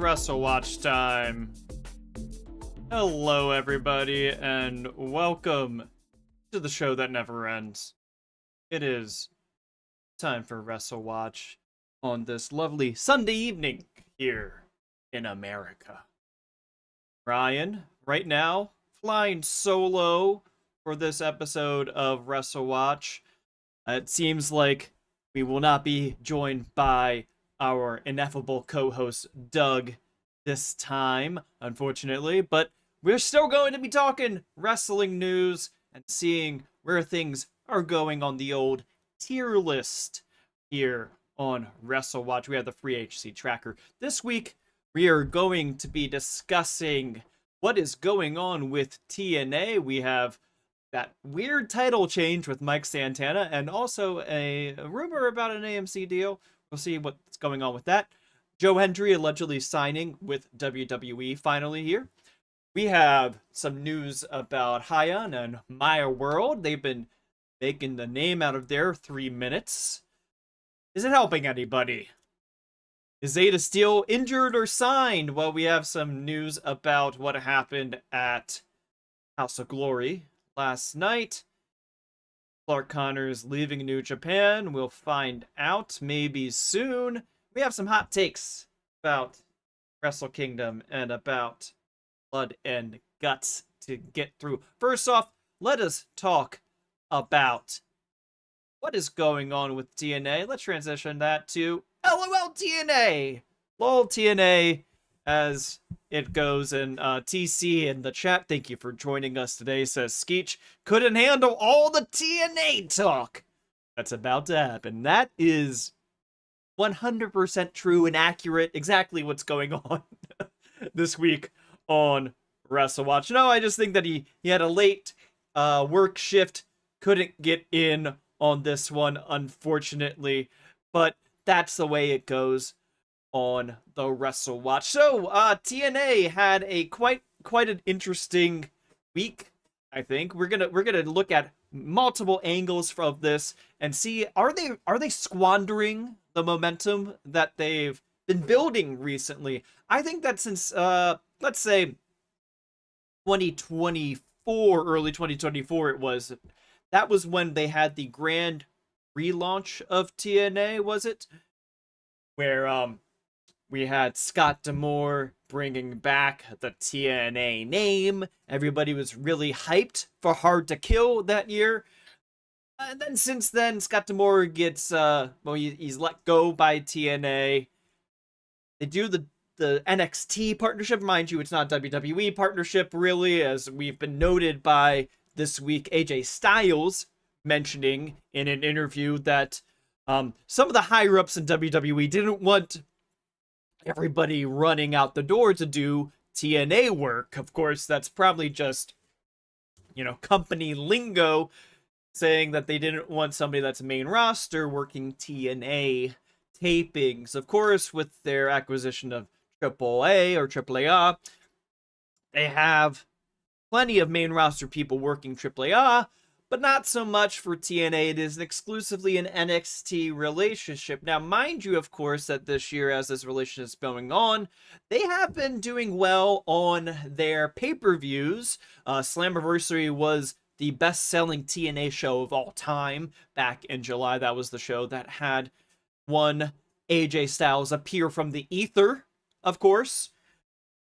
WrestleWatch time. Hello everybody, and welcome to the show that never ends. It is time for WrestleWatch on this lovely Sunday evening here in America. Ryan, right now, flying solo for this episode of WrestleWatch. It seems like we will not be joined by our ineffable co-host Doug this time, unfortunately, but we're still going to be talking wrestling news and seeing where things are going on the old tier list here on WrestleWatch. We have the free agency tracker. This week, we are going to be discussing what is going on with TNA. We have that weird title change with Mike Santana and also a rumor about an AMC deal. We'll see what's going on with that. Joe Hendry allegedly signing with WWE finally here. We have some news about Hyan and Maya World. They've been making the name out of their 3 minutes. Is it helping anybody? Is Zayda Steel injured or signed? Well, we have some news about what happened at House of Glory last night. Clark Connor's leaving New Japan. We'll find out maybe soon. We have some hot takes about Wrestle Kingdom and about Blood and Guts to get through. First off, let us talk about what is going on with TNA. Let's transition that to LOL TNA. LOL TNA, as it goes, and TC in the chat, thank you for joining us today, says Skeech couldn't handle all the TNA talk that's about to happen. That is 100% true and accurate, exactly what's going on this week on WrestleWatch. No, I just think that he had a late work shift, couldn't get in on this one, unfortunately, but that's the way it goes on the WrestleWatch. So, TNA had a quite an interesting week, I think. We're gonna look at multiple angles of this and see, are they squandering the momentum that they've been building recently? I think that since let's say 2024, early 2024 that was when they had the grand relaunch of TNA, was it? Where we had Scott D'Amore bringing back the TNA name. Everybody was really hyped for Hard to Kill that year. And then since then, Scott D'Amore gets, he's let go by TNA. They do the NXT partnership. Mind you, it's not WWE partnership, really, as we've been noted by this week AJ Styles mentioning in an interview that some of the higher-ups in WWE didn't want everybody running out the door to do TNA work. Of course, that's probably just, company lingo saying that they didn't want somebody that's main roster working TNA tapings. Of course, with their acquisition of AAA or AAA, they have plenty of main roster people working AAA, but not so much for TNA. It is exclusively an NXT relationship. Now, mind you, of course, that this year, as this relationship is going on, they have been doing well on their pay-per-views. Slammiversary was the best-selling TNA show of all time back in July. That was the show that had one AJ Styles appear from the ether, of course.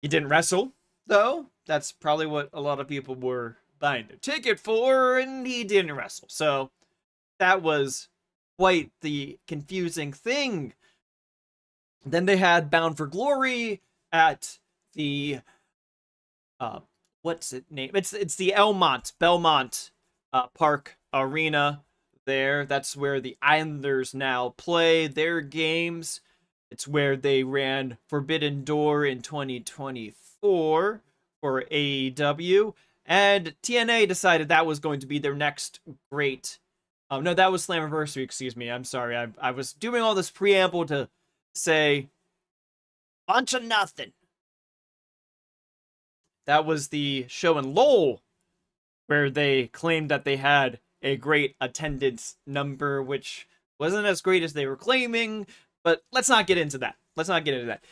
He didn't wrestle, though. That's probably what a lot of people were buying the ticket for, and he didn't wrestle. So that was quite the confusing thing. Then they had Bound for Glory at the what's it name? It's the Belmont Park Arena there. That's where the Islanders now play their games. It's where they ran Forbidden Door in 2024 for AEW. And TNA decided that was going to be their next great... no, that was Slammiversary, excuse me. I'm sorry. I was doing all this preamble to say bunch of nothing. That was the show in Lowell where they claimed that they had a great attendance number, which wasn't as great as they were claiming, but let's not get into that. let's not get into that.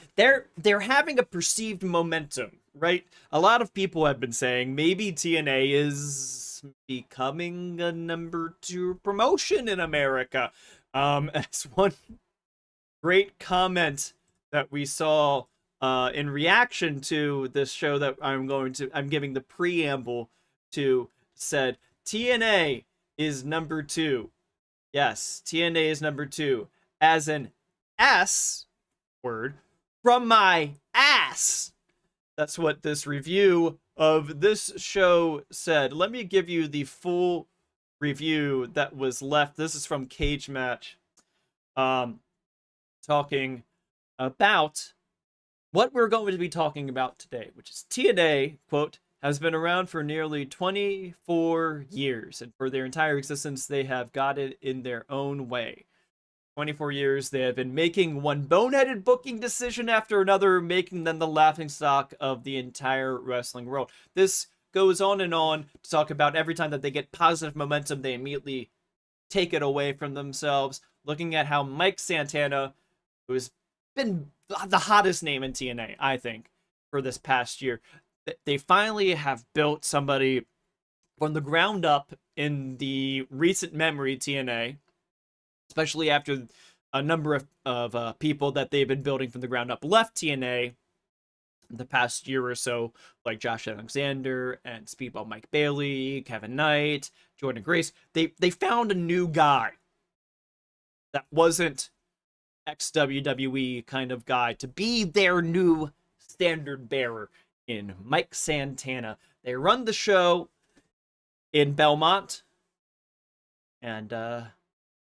They're having a perceived momentum, right? A lot of people have been saying maybe TNA is becoming a #2 promotion in America. As one great comment that we saw in reaction to this show that I'm giving the preamble to, said TNA is #2. Yes, TNA is #2 as an S word from my ass. That's what this review of this show said. Let me give you the full review that was left. This is from Cage Match, talking about what we're going to be talking about today, which is TNA, quote, has been around for nearly 24 years, and for their entire existence, they have got it in their own way. 24 years, they have been making one boneheaded booking decision after another, making them the laughingstock of the entire wrestling world. This goes on and on to talk about every time that they get positive momentum, they immediately take it away from themselves. Looking at how Mike Santana, who has been the hottest name in TNA, I think, for this past year, they finally have built somebody from the ground up in the recent memory TNA, especially after a number of people that they've been building from the ground up left TNA the past year or so, like Josh Alexander and Speedball Mike Bailey, Kevin Knight, Jordan Grace. They found a new guy that wasn't ex-WWE kind of guy to be their new standard bearer in Mike Santana. They run the show in Belmont, and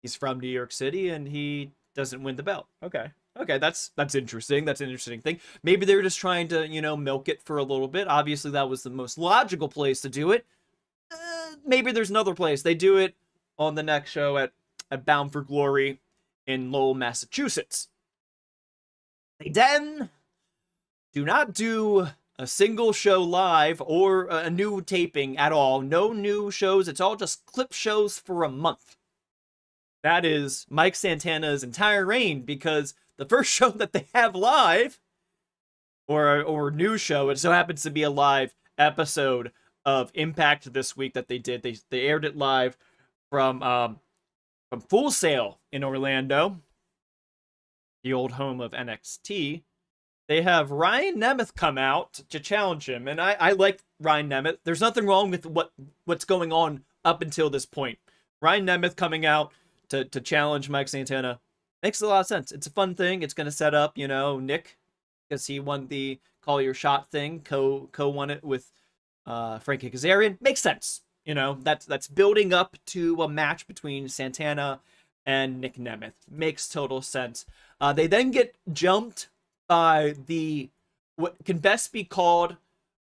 he's from New York City, and he doesn't win the belt. Okay, that's interesting. That's an interesting thing. Maybe they're just trying to, milk it for a little bit. Obviously, that was the most logical place to do it. Maybe there's another place. They do it on the next show at Bound for Glory in Lowell, Massachusetts. They then do not do a single show live or a new taping at all. No new shows. It's all just clip shows for a month. That is Mike Santana's entire reign, because the first show that they have live, or new show, it so happens to be a live episode of Impact this week that they did. They aired it live from Full Sail in Orlando, the old home of NXT. They have Ryan Nemeth come out to challenge him, and I like Ryan Nemeth. There's nothing wrong with what's going on up until this point. Ryan Nemeth coming out to challenge Mike Santana makes a lot of sense. It's a fun thing. It's going to set up, Nick, because he won the Call Your Shot thing, co-won it with Frankie Kazarian. Makes sense. That's building up to a match between Santana and Nick Nemeth. Makes total sense. They then get jumped by what can best be called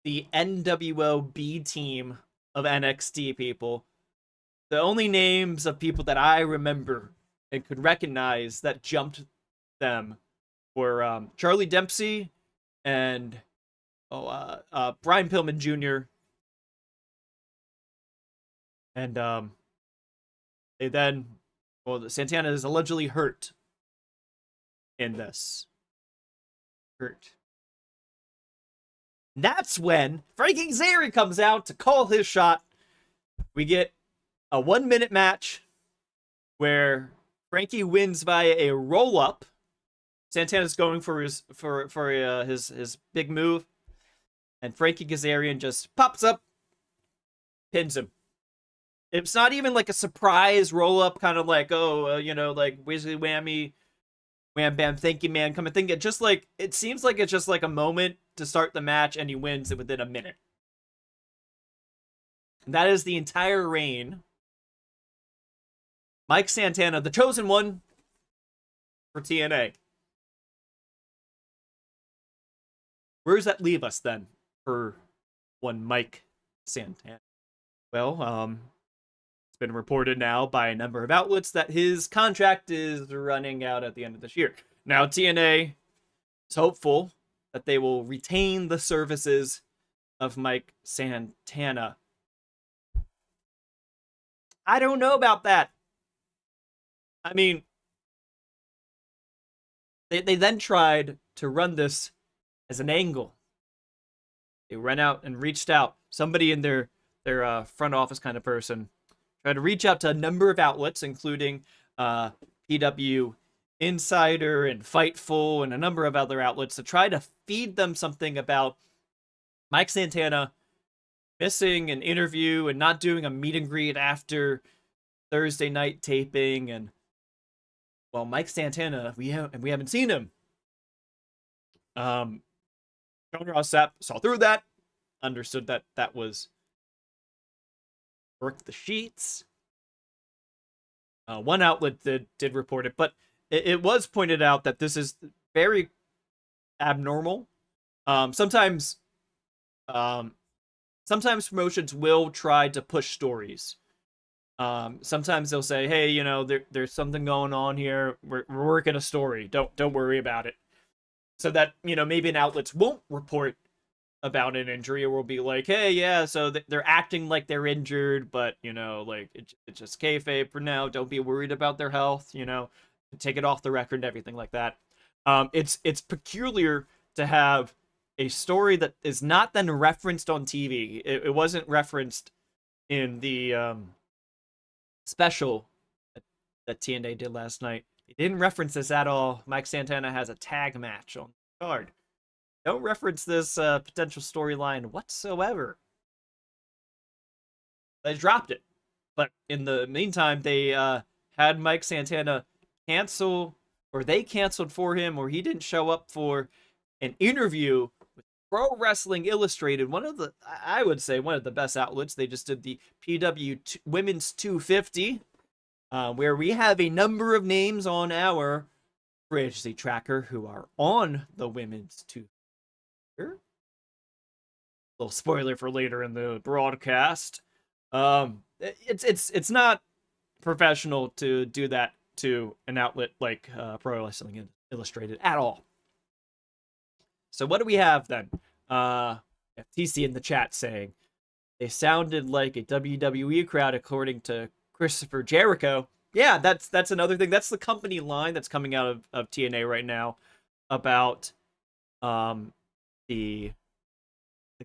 the NWO B team of NXT people. The only names of people that I remember and could recognize that jumped them were Charlie Dempsey and Brian Pillman Jr. And they then, Santana is allegedly hurt in this. Hurt. That's when Frankie Kazarian comes out to call his shot. We get a 1-minute match where Frankie wins via a roll-up. Santana's going for his big move, and Frankie Kazarian just pops up, pins him. It's not even like a surprise roll-up, kind of like, like whizzly whammy, wham bam, thank you, man. Come and think it. Just like, it seems like it's just like a moment to start the match, and he wins it within a minute. And that is the entire reign. Mike Santana, the chosen one for TNA. Where does that leave us then for one Mike Santana? Well, it's been reported now by a number of outlets that his contract is running out at the end of this year. Now, TNA is hopeful that they will retain the services of Mike Santana. I don't know about that. I mean, They then tried to run this as an angle. They went out and reached out. Somebody in their front office kind of person tried to reach out to a number of outlets, including PW Insider and Fightful and a number of other outlets, to try to feed them something about Mike Santana missing an interview and not doing a meet and greet after Thursday night taping. And well, Mike Santana, we haven't seen him. John Ross Sapp saw through that, understood that was work the sheets. One outlet did report it, but it was pointed out that this is very abnormal. Sometimes promotions will try to push stories. Sometimes they'll say, "Hey, there's something going on here. We're working a story. Don't worry about it." So that maybe an outlets won't report about an injury, or will be like, "Hey, yeah, so they're acting like they're injured, but like it's just kayfabe for now. Don't be worried about their health. Take it off the record and everything like that." It's peculiar to have a story that is not then referenced on TV. It wasn't referenced in the special that TNA did last night. They didn't reference this at all. Mike Santana has a tag match on the card. Don't reference this potential storyline whatsoever. They dropped it. But in the meantime, they had Mike Santana cancel, or they canceled for him, or he didn't show up for an interview with Pro Wrestling Illustrated, I would say one of the best outlets. They just did the PW Women's 250, where we have a number of names on our free agency tracker who are on the Women's 250. Little spoiler for later in the broadcast. It's not professional to do that to an outlet like Pro Wrestling Illustrated at all. So what do we have then? FTC in the chat saying they sounded like a WWE crowd, according to Christopher Jericho. Yeah, that's another thing. That's the company line that's coming out of TNA right now about the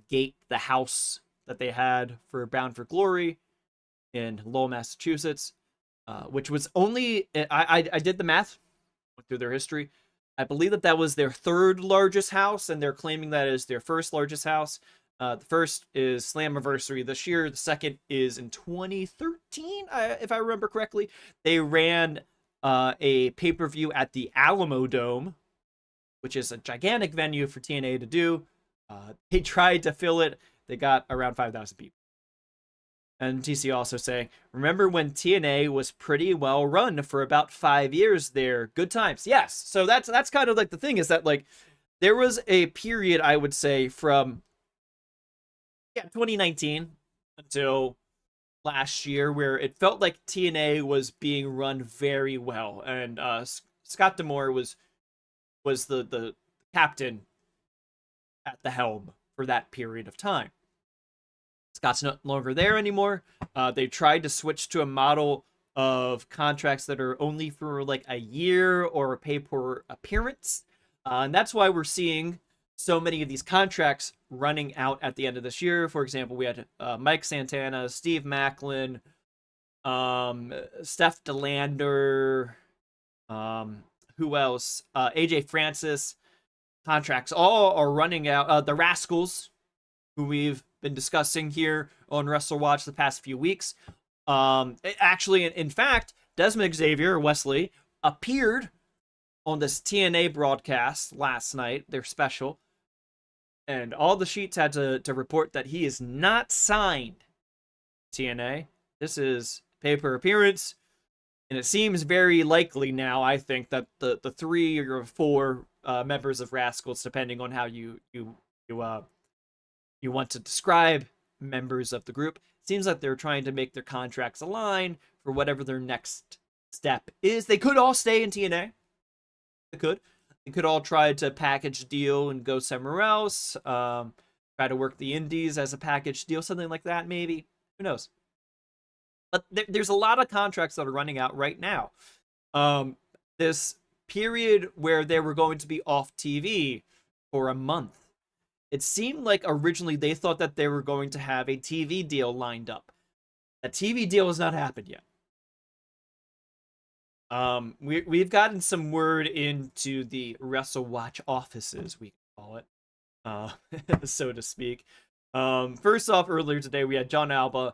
gate, the house that they had for Bound for Glory in Lowell, Massachusetts, which was only, I did the math, went through their history. I believe that was their third largest house, and they're claiming that is their first largest house. The first is Slammiversary this year. The second is in 2013, if I remember correctly. They ran a pay-per-view at the Alamo Dome, which is a gigantic venue for TNA to do. They tried to fill it. They got around 5,000 people. And TC also saying, remember when TNA was pretty well run for about 5 years there? Good times. Yes. So that's kind of like the thing, is that like there was a period, I would say, from 2019 until last year where it felt like TNA was being run very well. And Scott D'Amore was the captain at the helm for that period of time. Scott's no longer there anymore. They tried to switch to a model of contracts that are only for like a year or pay per appearance. And that's why we're seeing so many of these contracts running out at the end of this year. For example, we had Mike Santana, Steve Macklin, Steph DeLander, who else? AJ Francis. Contracts all are running out. The Rascals, who we've been discussing here on WrestleWatch the past few weeks. Actually, in fact, Desmond Xavier, Wesley, appeared on this TNA broadcast last night, their special, and all the sheets had to report that he is not signed TNA. This is pay-per appearance, and it seems very likely now, I think, that the 3 or 4 members of Rascals, depending on how you want to describe members of the group, seems like they're trying to make their contracts align for whatever their next step is. They could all stay in TNA. They could all try to package deal and go somewhere else. Try to work the indies as a package deal, something like that, maybe. Who knows? But there's a lot of contracts that are running out right now. This period where they were going to be off TV for a month. It seemed like originally they thought that they were going to have a TV deal lined up. That TV deal has not happened yet. We've gotten some word into the WrestleWatch offices, we call it, so to speak. First off, earlier today we had John Alba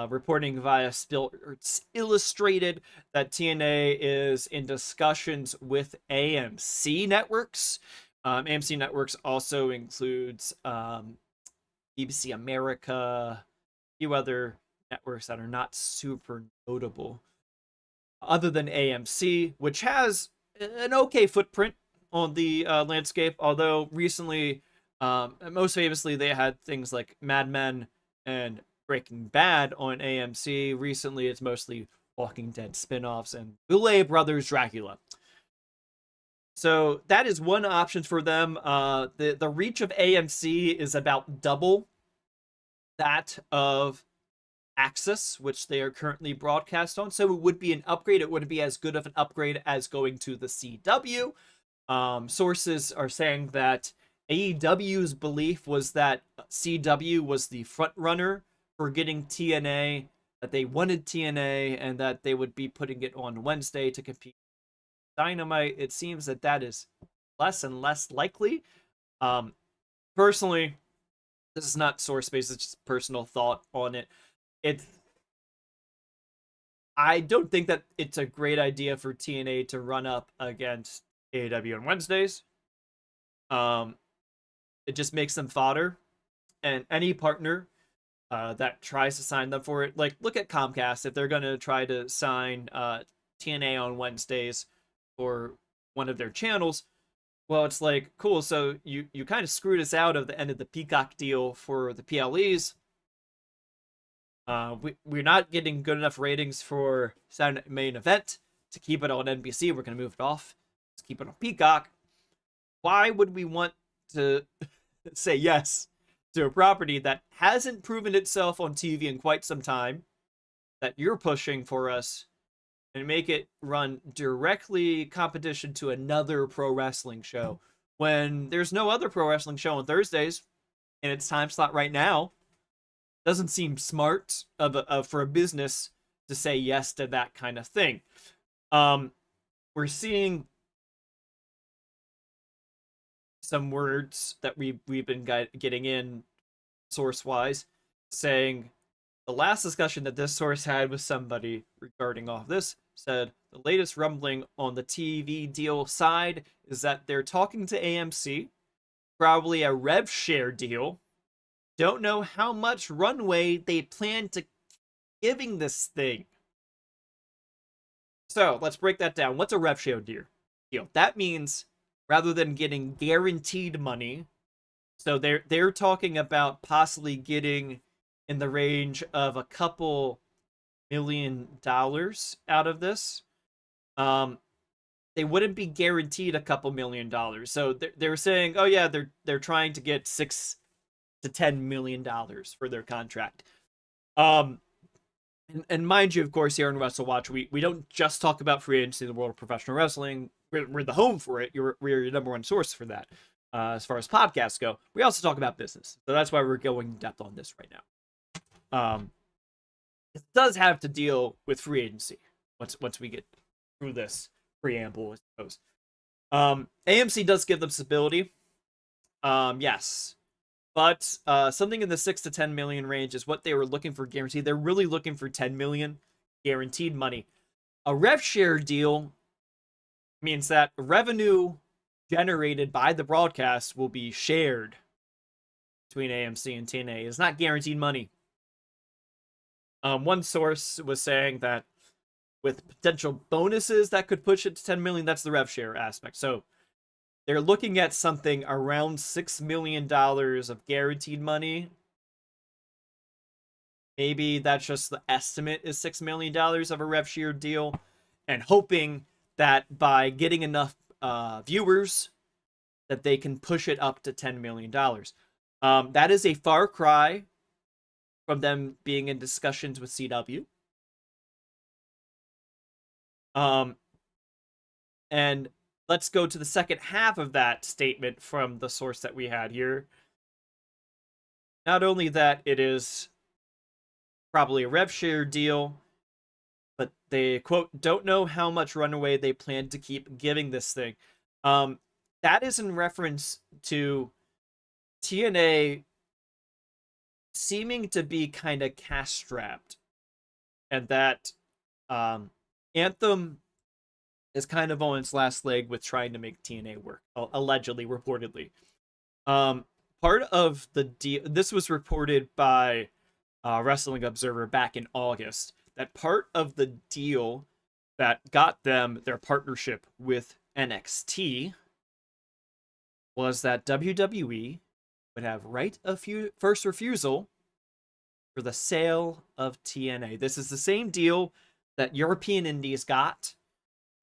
reporting via Sports Illustrated that TNA is in discussions with AMC networks. AMC networks also includes BBC America, a few other networks that are not super notable, other than AMC, which has an okay footprint on the landscape, although recently, most famously, they had things like Mad Men and Breaking Bad on AMC. Recently, it's mostly Walking Dead spin-offs and Boulet Brothers Dracula. So that is one option for them. The reach of AMC is about double that of Access, which they are currently broadcast on. So it would be an upgrade. It wouldn't be as good of an upgrade as going to the CW. Sources are saying that AEW's belief was that CW was the front runner for getting TNA, that they wanted TNA, and that they would be putting it on Wednesday to compete with Dynamite. It seems that that is less and less likely. Personally, this is not source based, it's just personal thought on it. I don't think that it's a great idea for TNA to run up against AEW on Wednesdays. It just makes them fodder, and any partner that tries to sign them for it, like look at Comcast, if they're going to try to sign TNA on Wednesdays for one of their channels, well, it's like, cool, so you kind of screwed us out of the end of the Peacock deal for the PLEs. We're not getting good enough ratings for Saturday Main Event to keep it on NBC. We're going to move it off. Let's keep it on Peacock. Why would we want to say yes to a property that hasn't proven itself on TV in quite some time, that you're pushing for us, and make it run directly competition to another pro wrestling show when there's no other pro wrestling show on Thursdays in its time slot right now? Doesn't seem smart for a business to say yes to that kind of thing. We're seeing some words that we've been getting in source-wise, saying the last discussion that this source had with somebody regarding all of this said the latest rumbling on the TV deal side is that they're talking to AMC, probably a rev share deal. Don't know how much runway they plan to giving this thing. So let's break that down. What's a rev share deal? That means rather than getting guaranteed money, so they're talking about possibly getting in the range of a couple $1 million out of this. They wouldn't be guaranteed a couple $1 million. So they're saying, oh yeah, they're trying to get $6 to $10 million for their contract. And mind you, of course, here on WrestleWatch, we don't just talk about free agency in the world of professional wrestling. We're the home for it. We're your number one source for that. As far as podcasts go, we also talk about business. So that's why we're going in depth on this right now. It does have to deal with free agency once we get through this preamble, I suppose. AMC does give them stability. Yes. But something in the 6 to 10 million range is what they were looking for guaranteed. They're really looking for 10 million guaranteed money. A rev share deal means that revenue generated by the broadcast will be shared between AMC and TNA. It's not guaranteed money. One source was saying that with potential bonuses that could push it to 10 million, that's the rev share aspect. So they're looking at something around $6 million of guaranteed money. Maybe that's just the estimate is $6 million of a rev share deal, and hoping that by getting enough viewers that they can push it up to $10 million. That is a far cry from them being in discussions with CW. And let's go to the second half of that statement from the source that we had here. Not only that it is probably a rev share deal, but they, quote, don't know how much runaway they plan to keep giving this thing. That is in reference to TNA seeming to be kind of cash-strapped. And that Anthem is kind of on its last leg with trying to make TNA work, allegedly, reportedly. Part of the deal, this was reported by Wrestling Observer back in August, that part of the deal that got them their partnership with NXT was that WWE would have right of first refusal for the sale of TNA. This is the same deal that European indies got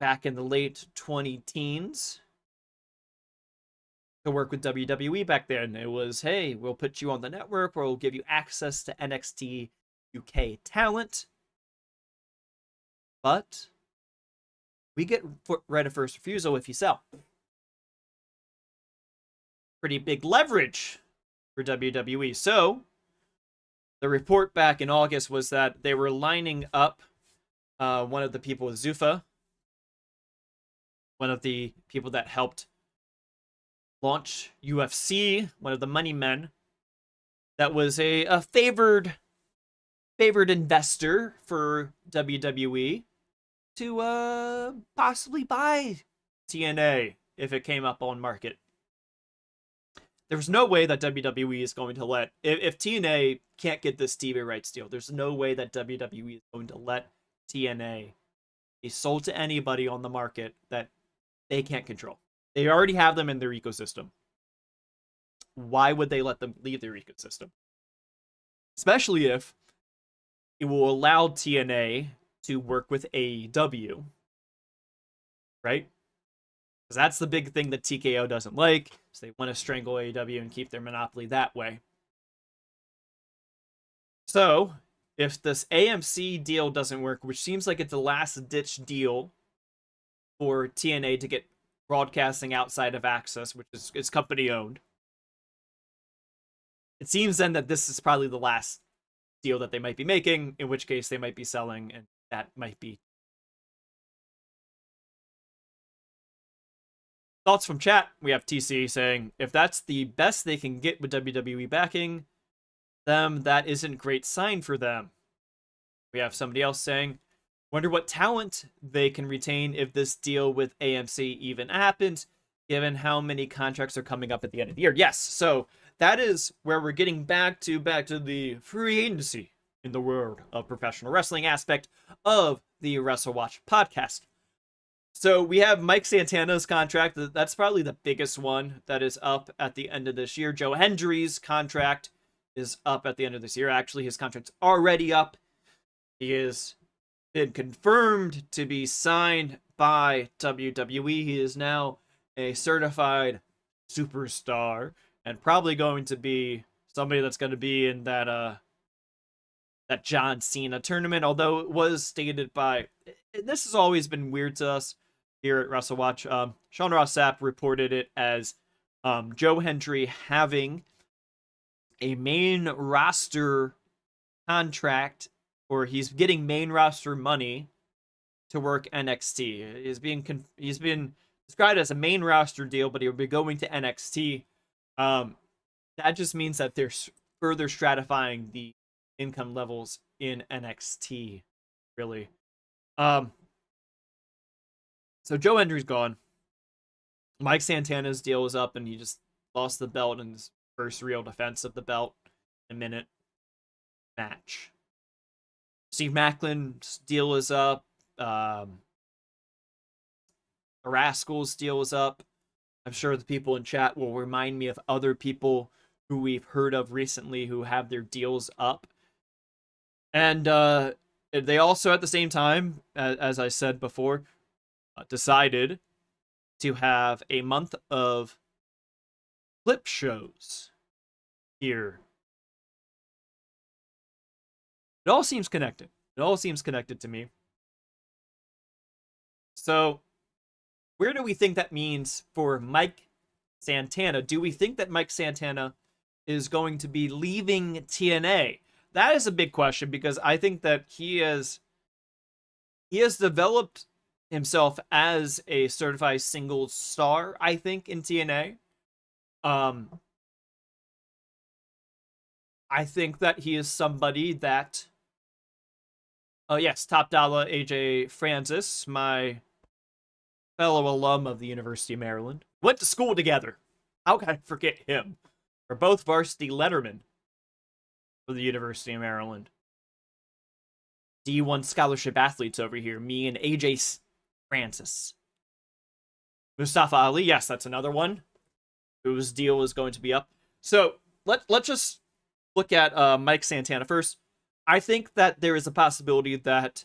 back in the late 2010s to work with WWE back then. It was, hey, we'll put you on the network, we'll give you access to NXT UK talent, but we get right of first refusal if you sell. Pretty big leverage for WWE. So the report back in August was that they were lining up one of the people with Zuffa, one of the people that helped launch UFC, one of the money men, that was a favored investor for WWE to possibly buy TNA if it came up on market. There's no way that WWE is going to let, if TNA can't get this TV rights deal, there's no way that WWE is going to let TNA be sold to anybody on the market that they can't control. They already have them in their ecosystem. Why would they let them leave their ecosystem? Especially if it will allow TNA to work with AEW, right? Because that's the big thing that TKO doesn't like, so they want to strangle AEW and keep their monopoly that way. So, if this AMC deal doesn't work, which seems like it's a last-ditch deal for TNA to get broadcasting outside of Access, which is company-owned, it seems then that this is probably the last deal that they might be making, in which case they might be selling, and that might be. Thoughts from chat. We have TC saying, if that's the best they can get with WWE backing them, that isn't a great sign for them. We have somebody else saying, wonder what talent they can retain if this deal with AMC even happens, given how many contracts are coming up at the end of the year. Yes, so that is where we're getting back to the free agency in the world of professional wrestling aspect of the WrestleWatch podcast. So we have Mike Santana's contract. That's probably the biggest one that is up at the end of this year. Joe Hendry's contract is up at the end of this year. Actually, his contract's already up. He has been confirmed to be signed by WWE. He is now a certified superstar and probably going to be somebody that's going to be in that John Cena tournament. Although it was stated by, this has always been weird to us here at WrestleWatch. Sean Ross Sapp reported it as Joe Hendry having a main roster contract, or he's getting main roster money to work NXT. He's been described as a main roster deal, but he'll be going to NXT. That just means that they're further stratifying the income levels in NXT, really. So Joe Hendry's gone. Mike Santana's deal was up, and he just lost the belt in his first real defense of the belt in a minute match. Steve Maclin's deal is up. Rascal's deal is up. I'm sure the people in chat will remind me of other people who we've heard of recently who have their deals up. And they also, at the same time, as I said before, decided to have a month of clip shows here. It all seems connected. It all seems connected to me. So, where do we think that means for Mike Santana? Do we think that Mike Santana is going to be leaving TNA? That is a big question, because I think that he has developed himself as a certified singles star, I think, in TNA. I think that he is somebody that, yes, Top Dollar AJ Francis, my fellow alum of the University of Maryland, went to school together. How can I forget him? We're both varsity lettermen for the University of Maryland. D1 scholarship athletes over here, me and AJ Francis. Mustafa Ali, yes, that's another one whose deal is going to be up. So let's just look at Mike Santana first. I think that there is a possibility that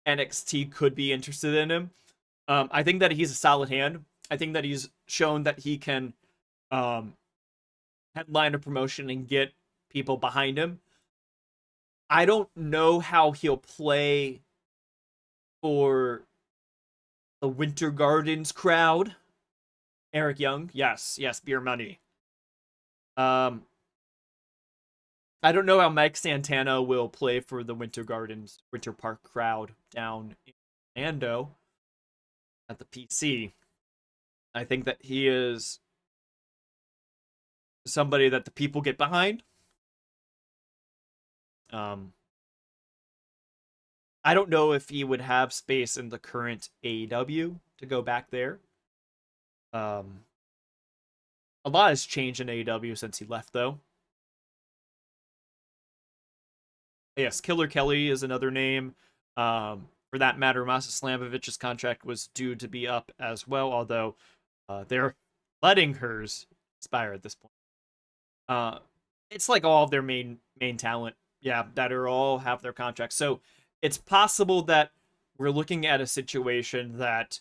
NXT could be interested in him. I think that he's a solid hand. I think that he's shown that he can headline a promotion and get people behind him. I don't know how he'll play for the Winter Gardens crowd. Eric Young, yes, beer money. I don't know how Mike Santana will play for the Winter Gardens, Winter Park crowd down in Orlando at the PC. I think that he is somebody that the people get behind. I don't know if he would have space in the current AEW to go back there. A lot has changed in AEW since he left, though. Yes, Killer Kelly is another name. For that matter, Masa Slamovic's contract was due to be up as well, although they're letting hers expire at this point. It's like all of their main talent, that are all have their contracts. So it's possible that we're looking at a situation that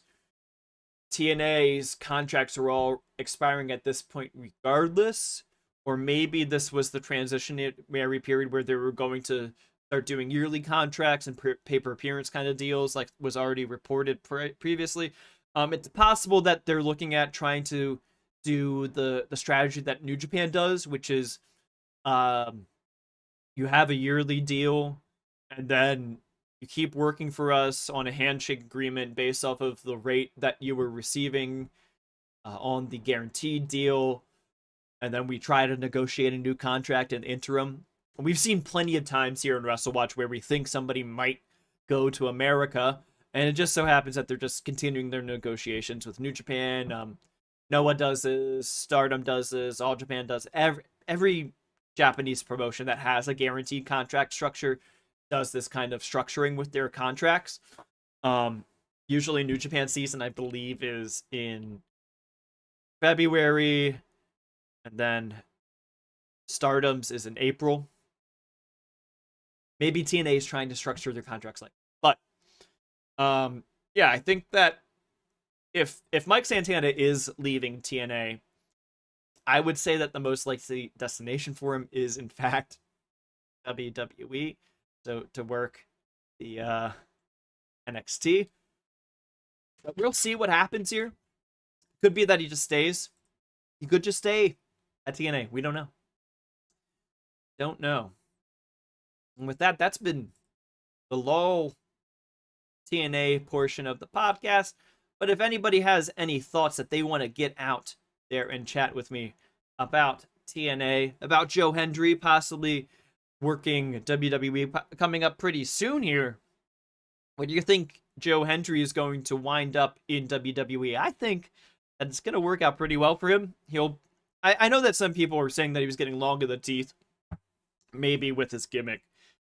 TNA's contracts are all expiring at this point regardless, or maybe this was the transitionary period where they were going to start doing yearly contracts and pay-per appearance kind of deals, like was already reported previously. It's possible that they're looking at trying to do the strategy that New Japan does, which is you have a yearly deal and then you keep working for us on a handshake agreement based off of the rate that you were receiving on the guaranteed deal, and then we try to negotiate a new contract in the interim. We've seen plenty of times here in WrestleWatch where we think somebody might go to America, and it just so happens that they're just continuing their negotiations with New Japan. Noah does this, Stardom does this, All Japan does. Every Japanese promotion that has a guaranteed contract structure does this kind of structuring with their contracts. Usually New Japan season, I believe, is in February, and then Stardom's is in April. Maybe TNA is trying to structure their contracts like that. But I think that if Mike Santana is leaving TNA, I would say that the most likely destination for him is, in fact, WWE. So to work the NXT. But we'll see what happens here. Could be that he just stays. He could just stay at TNA. We don't know. Don't know. And with that, that's been the LOL TNA portion of the podcast. But if anybody has any thoughts that they want to get out there and chat with me about TNA, about Joe Hendry possibly working WWE coming up pretty soon here, what do you think Joe Hendry is going to wind up in WWE? I think that it's going to work out pretty well for him. I know that some people are saying that he was getting long in the teeth, maybe with his gimmick,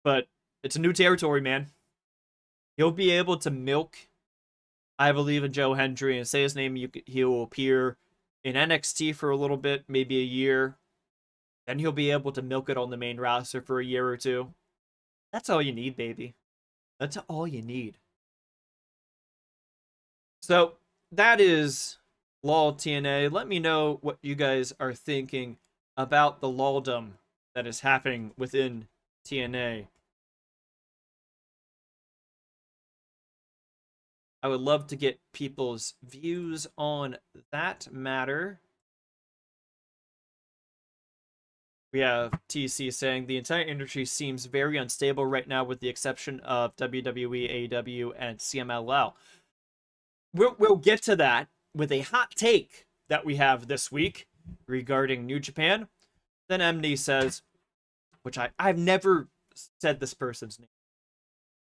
but it's a new territory, man. He'll be able to milk, I believe, in Joe Hendry, and say his name. He will appear in NXT for a little bit, maybe a year. Then he'll be able to milk it on the main roster for a year or two. That's all you need, baby. That's all you need. So that is LOL TNA. Let me know what you guys are thinking about the LOLdom that is happening within TNA. I would love to get people's views on that matter. We have TC saying the entire industry seems very unstable right now, with the exception of WWE, AEW, and CMLL. We'll get to that with a hot take that we have this week regarding New Japan. Then MD says, which I've never said this person's name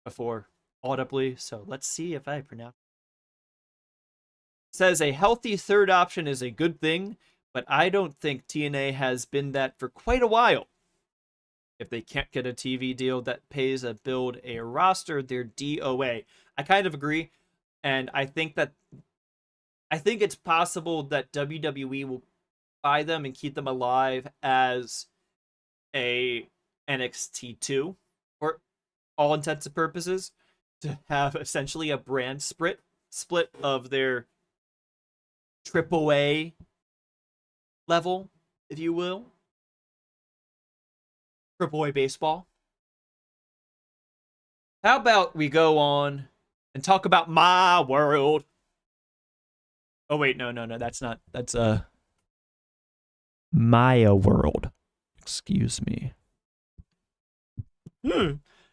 before audibly, so let's see if I pronounce it. Says a healthy third option is a good thing, but I don't think TNA has been that for quite a while. If they can't get a TV deal that pays a build a roster, they're DOA. I kind of agree, and I think it's possible that WWE will buy them and keep them alive as a NXT 2 for all intents and purposes, to have essentially a brand split of their AAA level, if you will. AAA baseball. How about we go on and talk about my world? Oh wait, no, that's not. That's Maya World. Excuse me.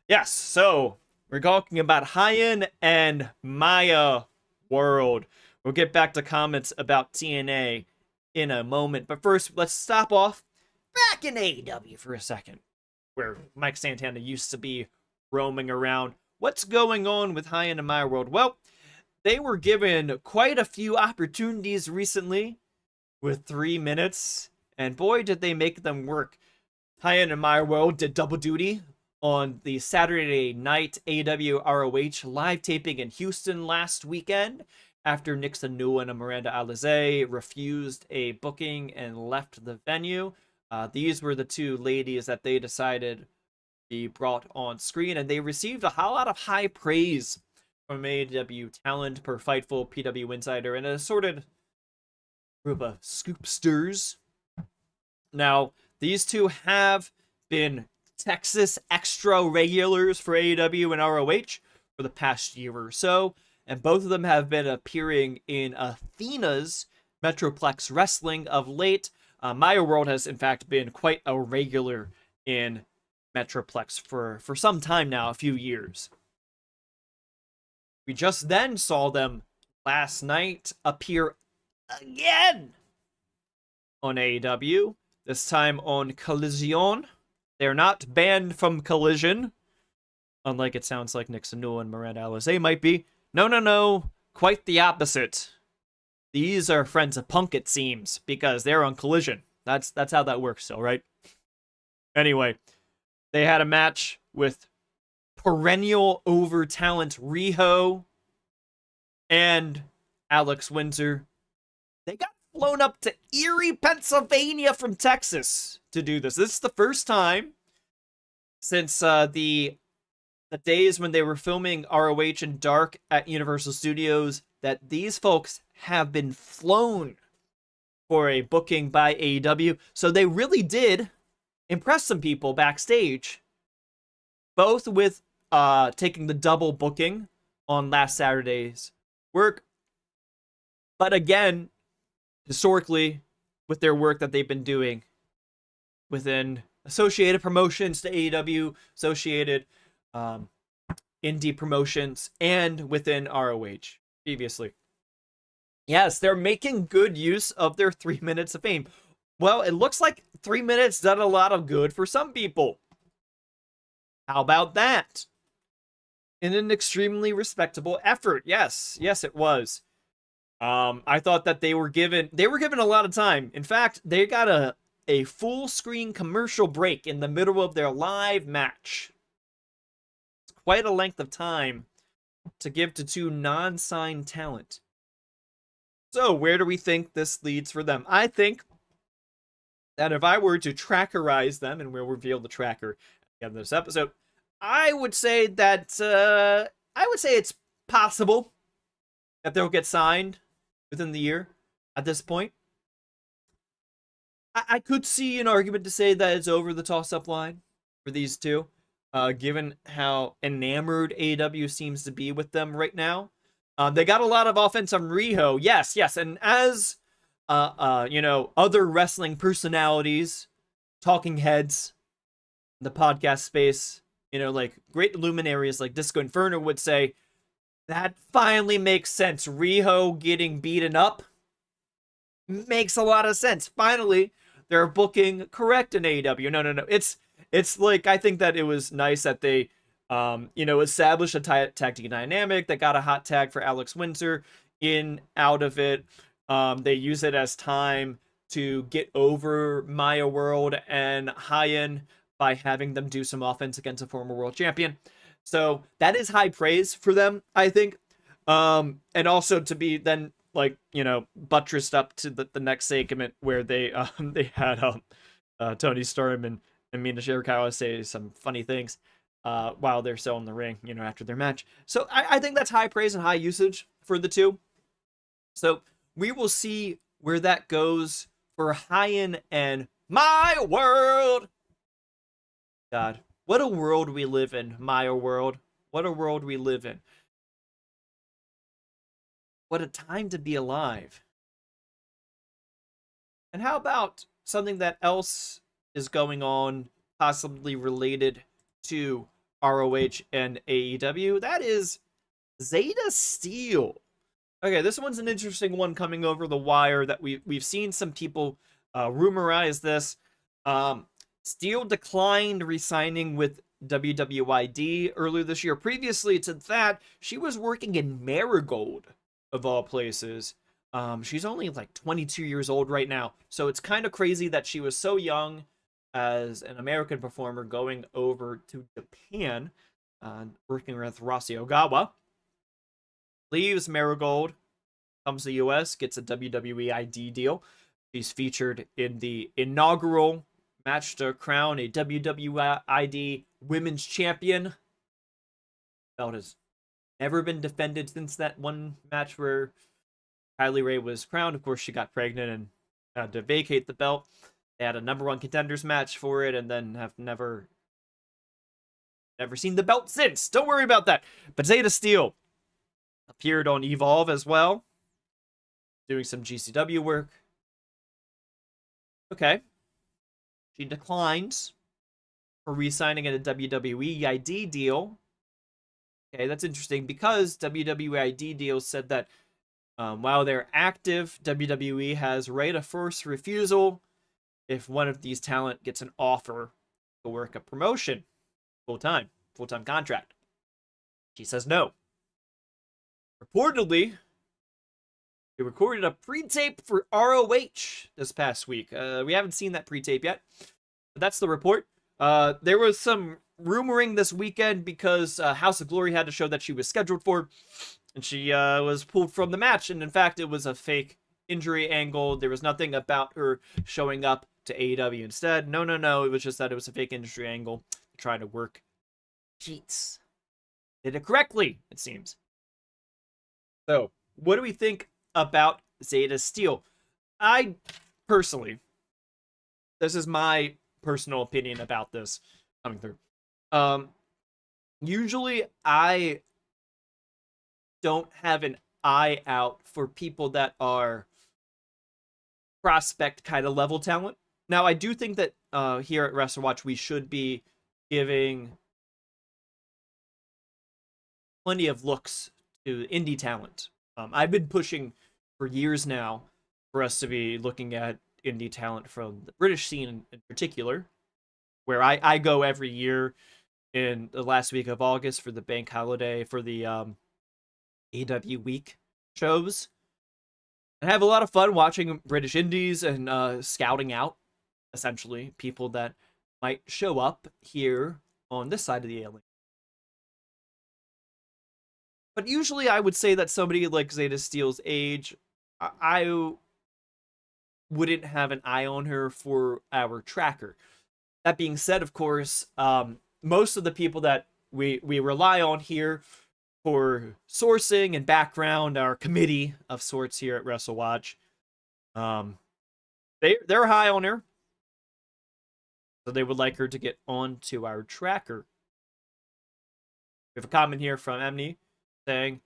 Yes, so we're talking about Hyan and Maya World. We'll get back to comments about TNA in a moment, but first, let's stop off back in AEW for a second, where Mike Santana used to be roaming around. What's going on with Hyan and Maya World? Well, they were given quite a few opportunities recently with 3 minutes, and boy, did they make them work. Hyan and Maya World did double duty on the Saturday night AEW ROH live taping in Houston last weekend, after Nixon Nguyen and Miranda Alizé refused a booking and left the venue. These were the two ladies that they decided be brought on screen, and they received a whole lot of high praise from AEW talent per Fightful, PW Insider, and an assorted group of scoopsters. Now, these two have been Texas extra regulars for AEW and ROH for the past year or so, and both of them have been appearing in Athena's Metroplex Wrestling of late. Maya World has, in fact, been quite a regular in Metroplex for some time now, a few years. We just then saw them last night appear again on AEW, this time on Collision. They're not banned from Collision, unlike it sounds like Nixon Nguyen and Miranda Alizé might be. No. Quite the opposite. These are friends of Punk, it seems, because they're on Collision. That's how that works still, right? Anyway, they had a match with perennial over talent Riho and Alex Windsor. They got flown up to Erie, Pennsylvania from Texas to do this. This is the first time since the days when they were filming ROH and Dark at Universal Studios that these folks have been flown for a booking by AEW. So they really did impress some people backstage, both with taking the double booking on last Saturday's work, but again, historically, with their work that they've been doing within associated promotions to AEW, associated indie promotions, and within ROH previously. Yes, they're making good use of their 3 minutes of fame. Well, it looks like 3 minutes done a lot of good for some people. How about that? In an extremely respectable effort. Yes, it was. I thought that they were given a lot of time. In fact, they got a full screen commercial break in the middle of their live match. It's quite a length of time to give to two non-signed talent. So where do we think this leads for them? I think that if I were to trackerize them, and we'll reveal the tracker at the end of this episode, I would say that it's possible that they'll get signed within the year at this point. I could see an argument to say that it's over the toss-up line for these two, given how enamored AEW seems to be with them right now. They got a lot of offense on Riho. Yes, yes. And as, other wrestling personalities, talking heads, the podcast space, like great luminaries like Disco Inferno would say, that finally makes sense. Riho getting beaten up makes a lot of sense. Finally, they're booking correct in AEW. No. It's like, I think that it was nice that they, established a tag team dynamic that got a hot tag for Alex Winter in out of it. They use it as time to get over Maya World and Hyan by having them do some offense against a former world champion. So that is high praise for them, I think. And also to be then buttressed up to the next segment where they had Tony Storm and Mina Shirakawa say some funny things while they're still in the ring, after their match. So I think that's high praise and high usage for the two. So we will see where that goes for Hyan and Maya World. God, what a world we live in, Maya World. What a world we live in. What a time to be alive. And how about something that else is going on, possibly related to ROH and AEW? That is Zayda Steel. Okay, this one's an interesting one coming over the wire that we've seen some people rumorize this. Steel declined re-signing with WWID earlier this year. Previously to that, she was working in Marigold, of all places. She's only like 22 years old right now, so it's kind of crazy that she was so young as an American performer going over to Japan, working with Rossi Ogawa. Leaves Marigold, comes to the US, gets a WWE ID deal. She's featured in the inaugural match to crown a WWID Women's Champion. Belt has never been defended since that one match where Kylie Rae was crowned. Of course, she got pregnant and had to vacate the belt. They had a number one contenders match for it and then have never seen the belt since. Don't worry about that. But Zayda Steel appeared on Evolve as well, doing some GCW work. Okay. She declines for re-signing at a WWE ID deal. Okay, that's interesting because WWE ID deal said that while they're active, WWE has right of first refusal if one of these talent gets an offer to work a promotion full-time contract. She says no. Reportedly, they recorded a pre-tape for ROH this past week. We haven't seen that pre-tape yet, but that's the report. There was some rumoring this weekend because House of Glory had a show that she was scheduled for, and she was pulled from the match. And in fact, it was a fake injury angle. There was nothing about her showing up to AEW instead. No. It was just that it was a fake injury angle to try to work cheats. Did it correctly, it seems. So, what do we think about Zayda Steel? I personally, this is my personal opinion about this coming through. Usually I don't have an eye out for people that are prospect kind of level talent. Now, I do think that here at WrestleWatch we should be giving plenty of looks to indie talent. I've been pushing for years now for us to be looking at indie talent from the British scene in particular, where I go every year in the last week of August for the bank holiday for the AW Week shows. I have a lot of fun watching British indies and scouting out, essentially, people that might show up here on this side of the alien. But usually I would say that somebody like Zayda Steel's age, I wouldn't have an eye on her for our tracker. That being said, of course, most of the people that we rely on here for sourcing and background, our committee of sorts here at WrestleWatch, they're high on her. So they would like her to get onto our tracker. We have a comment here from Emily saying,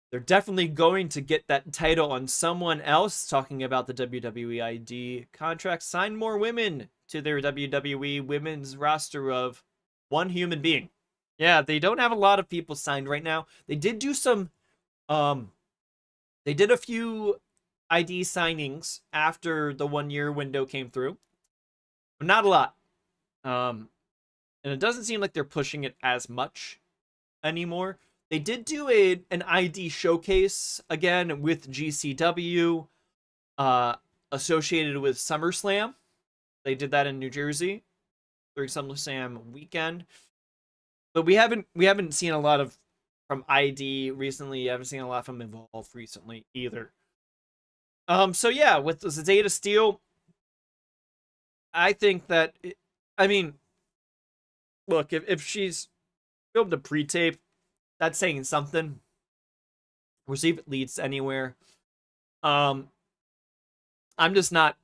They're definitely going to get that title on someone else. Talking about the WWE ID contract, sign more women to their WWE women's roster of one human being. Yeah, they don't have a lot of people signed right now. They did do some, they did a few ID signings after the 1 year window came through, but not a lot. And it doesn't seem like they're pushing it as much anymore. They did do an ID showcase again with GCW, associated with SummerSlam. They did that in New Jersey during SummerSlam weekend. But we haven't seen a lot of from ID recently. I haven't seen a lot from Evolve recently either. So yeah, with the Zayda Steel, I think that I mean, look, if she's filmed a pre-tape, that's saying something. We'll see if it leads anywhere. I'm just not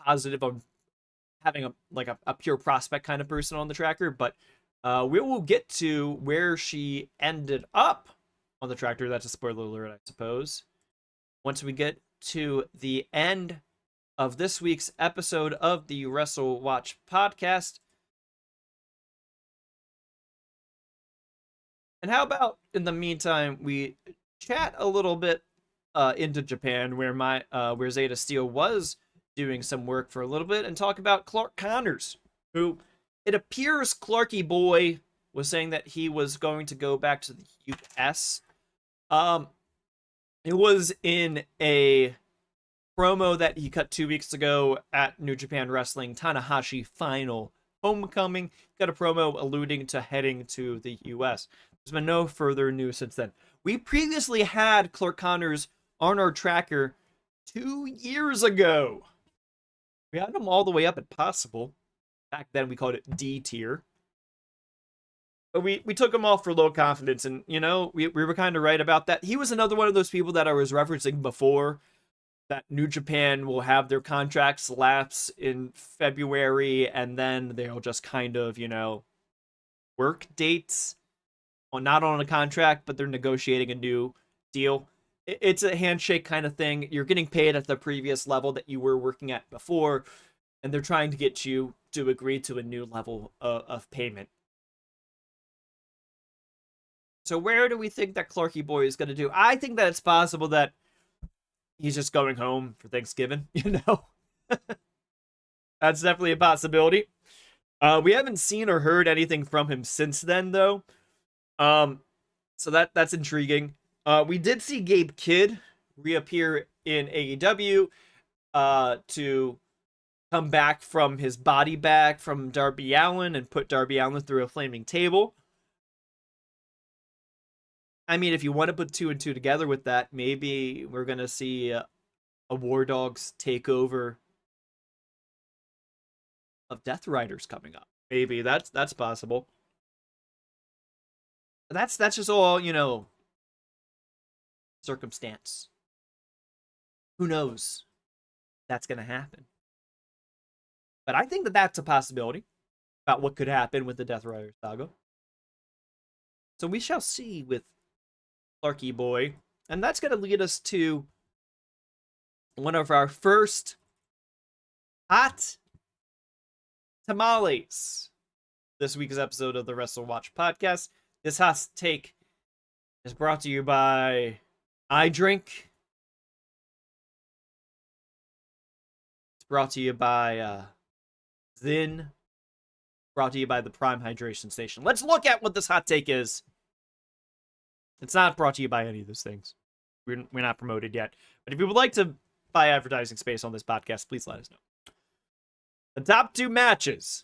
positive on having a pure prospect kind of person on the tracker, but we will get to where she ended up on the tracker. That's a spoiler alert, I suppose. Once we get to the end of this week's episode of the WrestleWatch Podcast. And how about in the meantime we chat a little bit into Japan, where where Zayda Steel was doing some work for a little bit, and talk about Clark Connors, who it appears Clarky Boy was saying that he was going to go back to the US. It was in a promo that he cut 2 weeks ago at New Japan Wrestling Tanahashi Final Homecoming. Got a promo alluding to heading to the US. There's been no further news since then. We previously had Clark Connors on our tracker 2 years ago. We had him all the way up at Possible. Back then we called it D tier. But we took him off for low confidence, and you know, we were kind of right about that. He was another one of those people that I was referencing before, that New Japan will have their contracts lapse in February, and then they'll just kind of, you know, work dates. Well, not on a contract, but they're negotiating a new deal. It's a handshake kind of thing. You're getting paid at the previous level that you were working at before, and they're trying to get you to agree to a new level of payment. So where do we think that Clarky Boy is going to do? I think that it's possible that he's just going home for Thanksgiving, you know? That's definitely a possibility. We haven't seen or heard anything from him since then, though. So that's intriguing. We did see Gabe Kidd reappear in AEW to come back from his body bag from Darby Allin and put Darby Allin through a flaming table. I mean, if you want to put 2 and 2 together with that, maybe we're going to see a War Dogs takeover of Death Riders coming up. Maybe that's possible. That's just all, you know, circumstance. Who knows? That's going to happen. But I think that that's a possibility about what could happen with the Death Riders saga. So we shall see with Clarky Boy. And that's going to lead us to one of our first hot tamales. This week's episode of the WrestleWatch Podcast. This hot take is brought to you by iDrink. It's brought to you by Zyn. Brought to you by the Prime Hydration Station. Let's look at what this hot take is. It's not brought to you by any of those things. We're not promoted yet. But if you would like to buy advertising space on this podcast, please let us know. The top 2 matches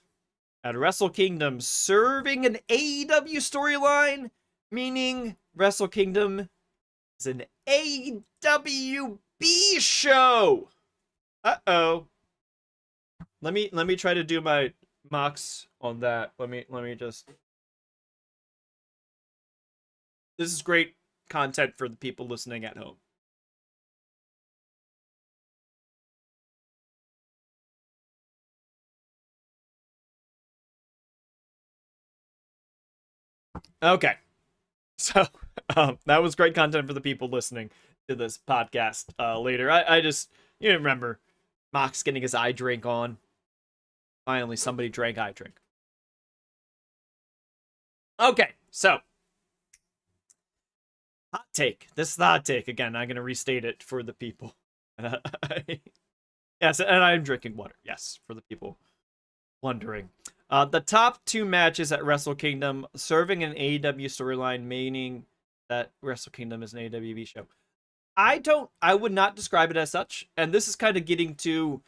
at Wrestle Kingdom serving an AEW storyline, meaning Wrestle Kingdom is an AWB show. Uh-oh. Let me try to do my mocks on that. Let me just. This is great content for the people listening at home. Okay. So, That was great content for the people listening to this podcast later. I just, you remember Mox getting his eye drink on. Finally, somebody drank eye drink. Okay, so hot take. This is the hot take. Again, I'm going to restate it for the people. Yes, and I'm drinking water. Yes, for the people wondering. The top 2 matches at Wrestle Kingdom serving an AEW storyline, meaning that Wrestle Kingdom is an AEW show. I would not describe it as such. And this is kind of getting to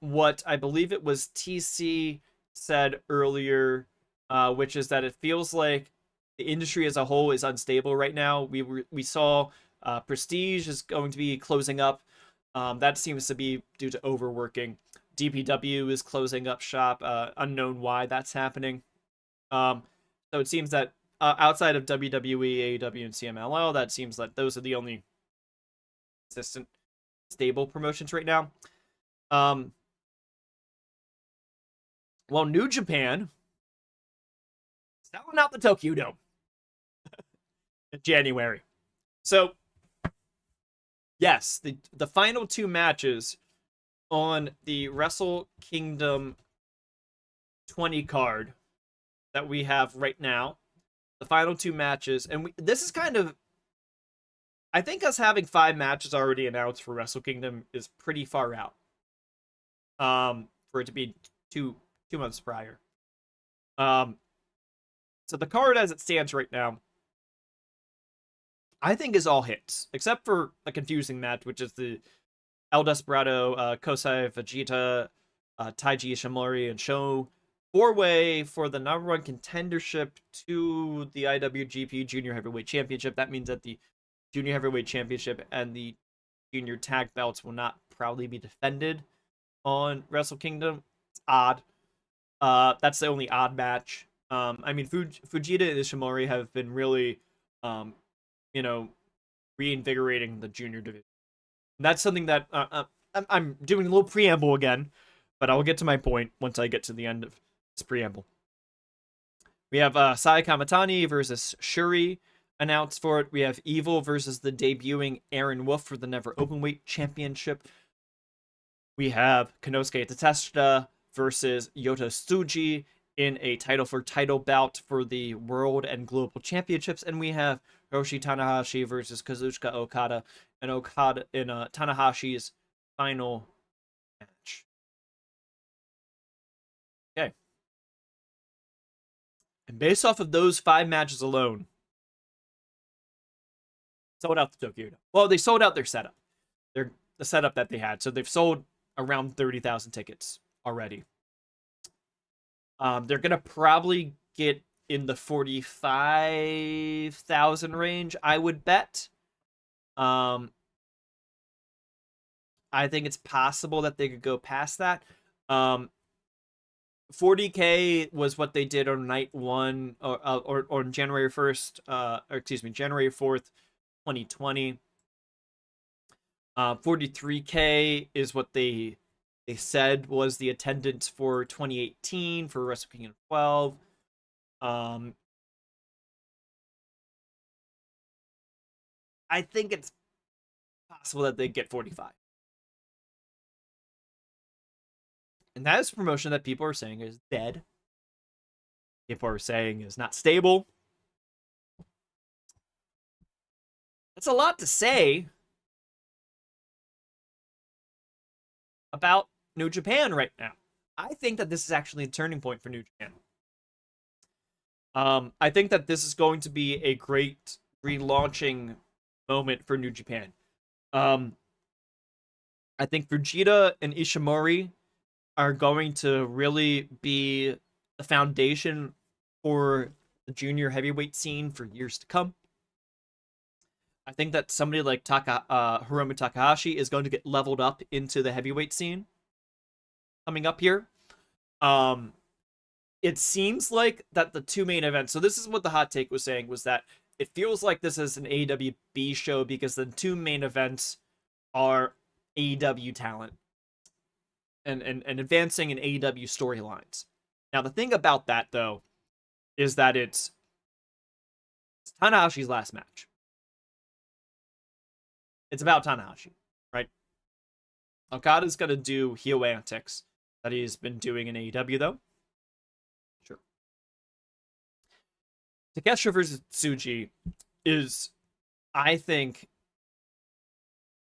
what I believe it was TC said earlier, which is that it feels like the industry as a whole is unstable right now. We saw Prestige is going to be closing up. That seems to be due to overworking. DPW is closing up shop. Unknown why that's happening. So it seems that outside of WWE, AEW, and CMLL, that seems like those are the only consistent, stable promotions right now. Well, New Japan selling out the Tokyo Dome in January. So, yes, the final 2 matches on the Wrestle Kingdom 20 card that we have right now, the final 2 matches, and this is kind of, I think us having 5 matches already announced for Wrestle Kingdom is pretty far out. For it to be two months prior. So the card as it stands right now, I think is all hits, except for a confusing match, which is the El Desperado, Kosai Vegeta, Taiji Ishimori, and Sho 4-way for the #1 contendership to the IWGP Junior Heavyweight Championship. That means that the Junior Heavyweight Championship and the Junior Tag belts will not proudly be defended on Wrestle Kingdom. It's odd. That's the only odd match. I mean, Fujita and Ishimori have been really, reinvigorating the junior division. And that's something that I'm doing a little preamble again, but I'll get to my point once I get to the end of this preamble. We have Sai Kamatani versus Shuri announced for it. We have Evil versus the debuting Aaron Wolf for the Never Openweight Championship. We have Konosuke Takeshita versus Yota Tsuji in a title-for-title bout for the World and Global Championships. And we have Hiroshi Tanahashi versus Kazuchika Okada in Tanahashi's final match. Okay. And based off of those 5 matches alone, sold out the Tokyo Dome. Well, they sold out their setup. The setup that they had. So they've sold around 30,000 tickets already. They're going to probably get in the 45,000 range, I would bet. I think it's possible that they could go past that. 40K was what they did on night 1 or on January 1st, January 4th, 2020. 43K is what they said was the attendance for 2018 for Wrestle Kingdom 12. I think it's possible that they get 45. And that is a promotion that people are saying is dead. People are saying is not stable. That's a lot to say about New Japan right now. I think that this is actually a turning point for New Japan. I think that this is going to be a great relaunching moment for New Japan. I think Fujita and Ishimori are going to really be the foundation for the junior heavyweight scene for years to come. I think that somebody like Hiromu Takahashi is going to get leveled up into the heavyweight scene coming up here. It seems like that the 2 main events, so this is what the hot take was saying, was that it feels like this is an AEW show because the 2 main events are AEW talent and advancing in AEW storylines. Now, the thing about that, though, is that it's It's Tanahashi's last match. It's about Tanahashi, right? Okada's going to do heel antics that he's been doing in AEW, though. Sure. Takeshita versus Tsuji is, I think,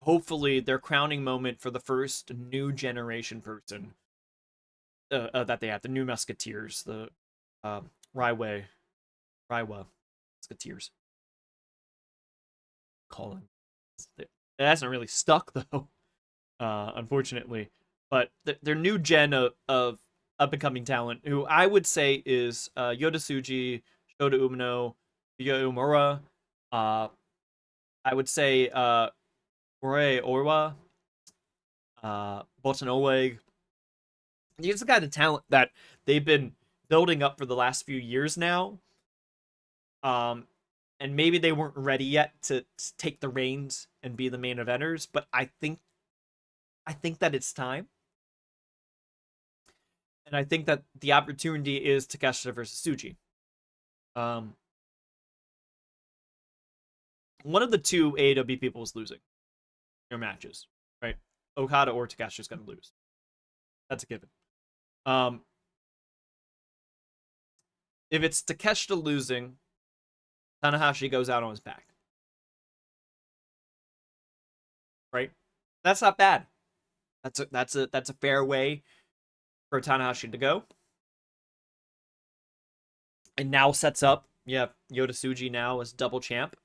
hopefully their crowning moment for the first new generation person that they have, the new Musketeers, the Reiwa Musketeers. Calling. It hasn't really stuck, though, unfortunately. But their new gen of up-and-coming talent, who I would say is Yota Tsuji, Shota Umino, Yuya Uemura, I would say Ore Orwa, Bolton Oleg. These are the kind of talent that they've been building up for the last few years now. And maybe they weren't ready yet to take the reins and be the main eventers, but I think that it's time. And I think that the opportunity is Takeshita versus Tsuji. One of the two AEW people is losing their matches, right? Okada or Takeshita is going to lose. That's a given. If it's Takeshita losing, Tanahashi goes out on his back. Right? That's not bad. That's a fair way for Tanahashi to go. And now sets up, you have Yota Tsuji now as double champ.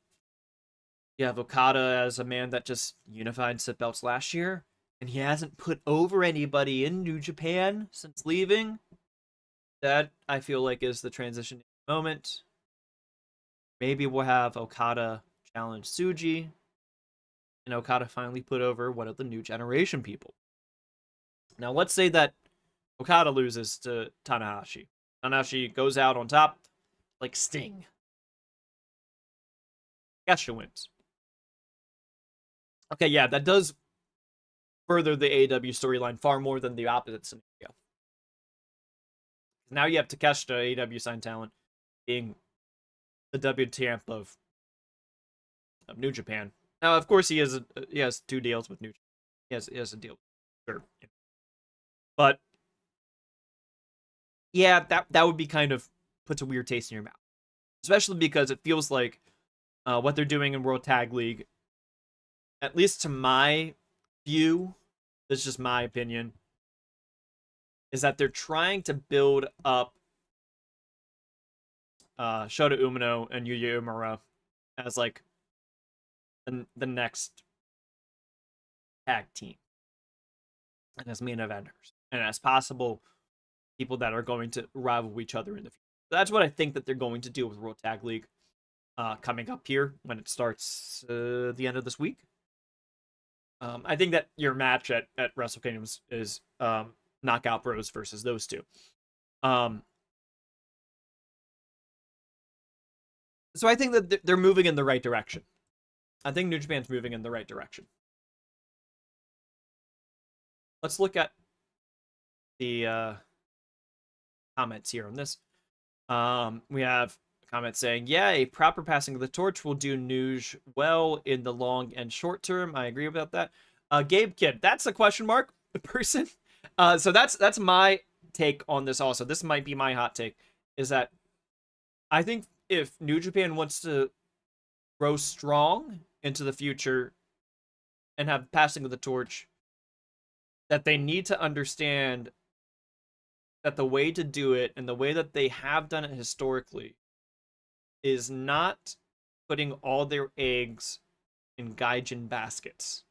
You have Okada as a man that just unified set belts last year. And he hasn't put over anybody in New Japan since leaving. That, I feel like, is the transition moment. Maybe we'll have Okada challenge Tsuji. And Okada finally put over one of the new generation people. Now, let's say that Okada loses to Tanahashi. Tanahashi goes out on top like Sting. Takeshita wins. Okay, yeah, that does further the AEW storyline far more than the opposite scenario. Now you have Takeshita, AEW signed talent, being the WTF of New Japan. Now, of course, he has 2 deals with New Japan. He has a deal. Sure. But yeah, that would be kind of puts a weird taste in your mouth. Especially because it feels like what they're doing in World Tag League, at least to my view, this is just my opinion, is that they're trying to build up Shota Umino and Yuya Uemura as like the next tag team and as main eventers and as possible people that are going to rival each other in the future. That's what I think that they're going to do with World Tag League coming up here when it starts the end of this week. I think that your match at Wrestle Kingdom is Knockout Bros versus those two. So I think that they're moving in the right direction. I think New Japan's moving in the right direction. Let's look at the comments here on this. We have a comment saying, yeah, a proper passing of the torch will do Nuge well in the long and short term. I agree about that. Gabe Kidd, that's a question mark person. So that's my take on this also. This might be my hot take, is that I think if New Japan wants to grow strong into the future and have passing of the torch, that they need to understand that the way to do it and the way that they have done it historically is not putting all their eggs in Gaijin baskets.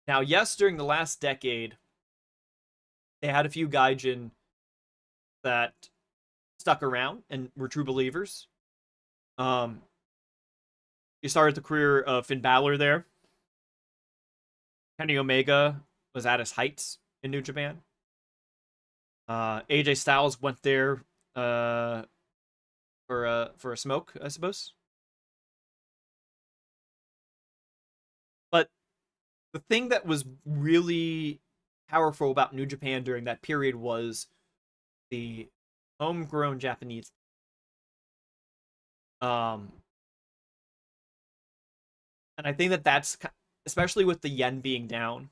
Now, yes, during the last decade, they had a few Gaijin that stuck around and were true believers. You started the career of Finn Balor there. Kenny Omega was at his heights in New Japan. AJ Styles went there for a smoke, I suppose. But the thing that was really powerful about New Japan during that period was the homegrown Japanese. Um, and I think that that's, especially with the yen being down,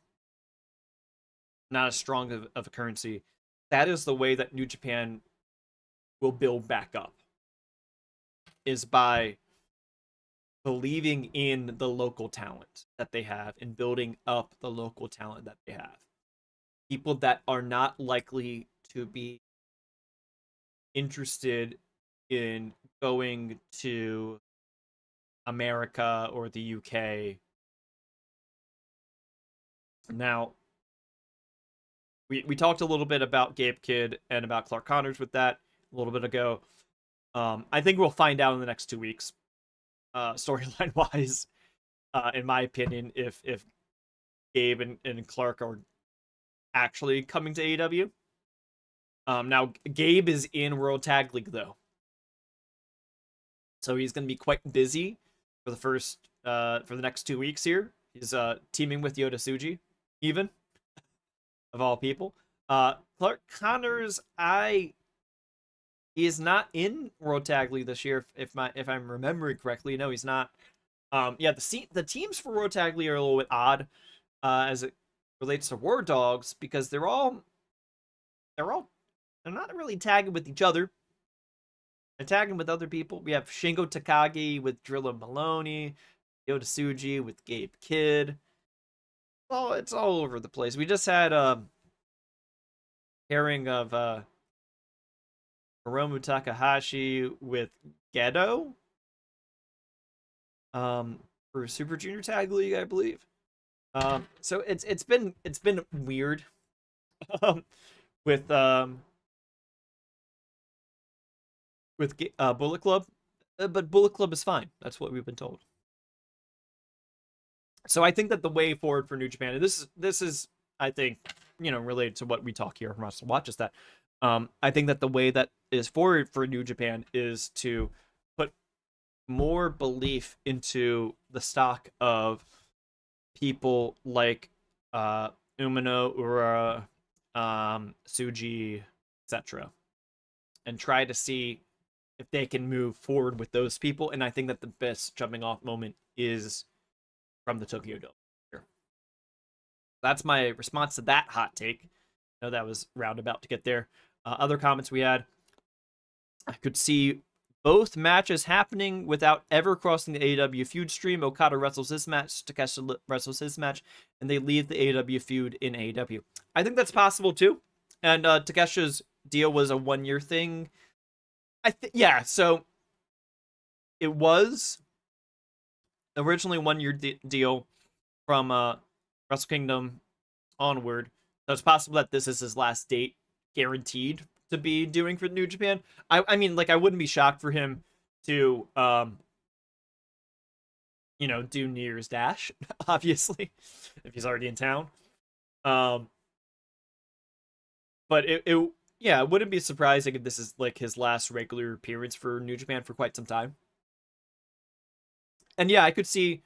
not as strong of a currency, that is the way that New Japan will build back up, is by believing in the local talent that they have and building up the local talent that they have. People that are not likely to be interested in going to America or the UK. Now, we talked a little bit about Gabe Kidd and about Clark Connors with that a little bit ago. I think we'll find out in the next 2 weeks, storyline wise, in my opinion, if Gabe and Clark are actually coming to AEW. Now, Gabe is in World Tag League, though. So he's going to be quite busy for the next 2 weeks here. He's teaming with Yota Tsuji, even, of all people. Clark Connors, he is not in World Tag League this year, if I'm remembering correctly. No, he's not. Yeah, the teams for World Tag League are a little bit odd, as it relates to War Dogs, because they're not really tagging with each other. They're tagging with other people. We have Shingo Takagi with Drilla Maloney, Yota Tsuji with Gabe Kidd. Well, it's all over the place. We just had pairing of Hiromu Takahashi with Gedo for Super Junior Tag League, I believe. So it's been weird with Bullet Club, but Bullet Club is fine. That's what we've been told. So I think that the way forward for New Japan, and this is I think, related to what we talk here from WrestleWatch, is that I think that the way that is forward for New Japan is to put more belief into the stock of people like Umino, Ura, Tsuji, etc., and try to see if they can move forward with those people. And I think that the best jumping off moment is from the Tokyo Dome here. That's my response to that hot take. I know that was roundabout to get there. Other comments we had: I could see both matches happening without ever crossing the AEW feud stream. Okada wrestles his match, Takeshita wrestles his match, and they leave the AEW feud in AEW. I think that's possible too. And Takeshita's deal was a 1-year thing. Yeah, so it was originally a 1-year deal from Wrestle Kingdom onward. So it's possible that this is his last date, guaranteed to be doing for New Japan. I mean, like, I wouldn't be shocked for him to do New Year's Dash, obviously, if he's already in town. But it wouldn't be surprising if this is like his last regular appearance for New Japan for quite some time. And yeah, I could see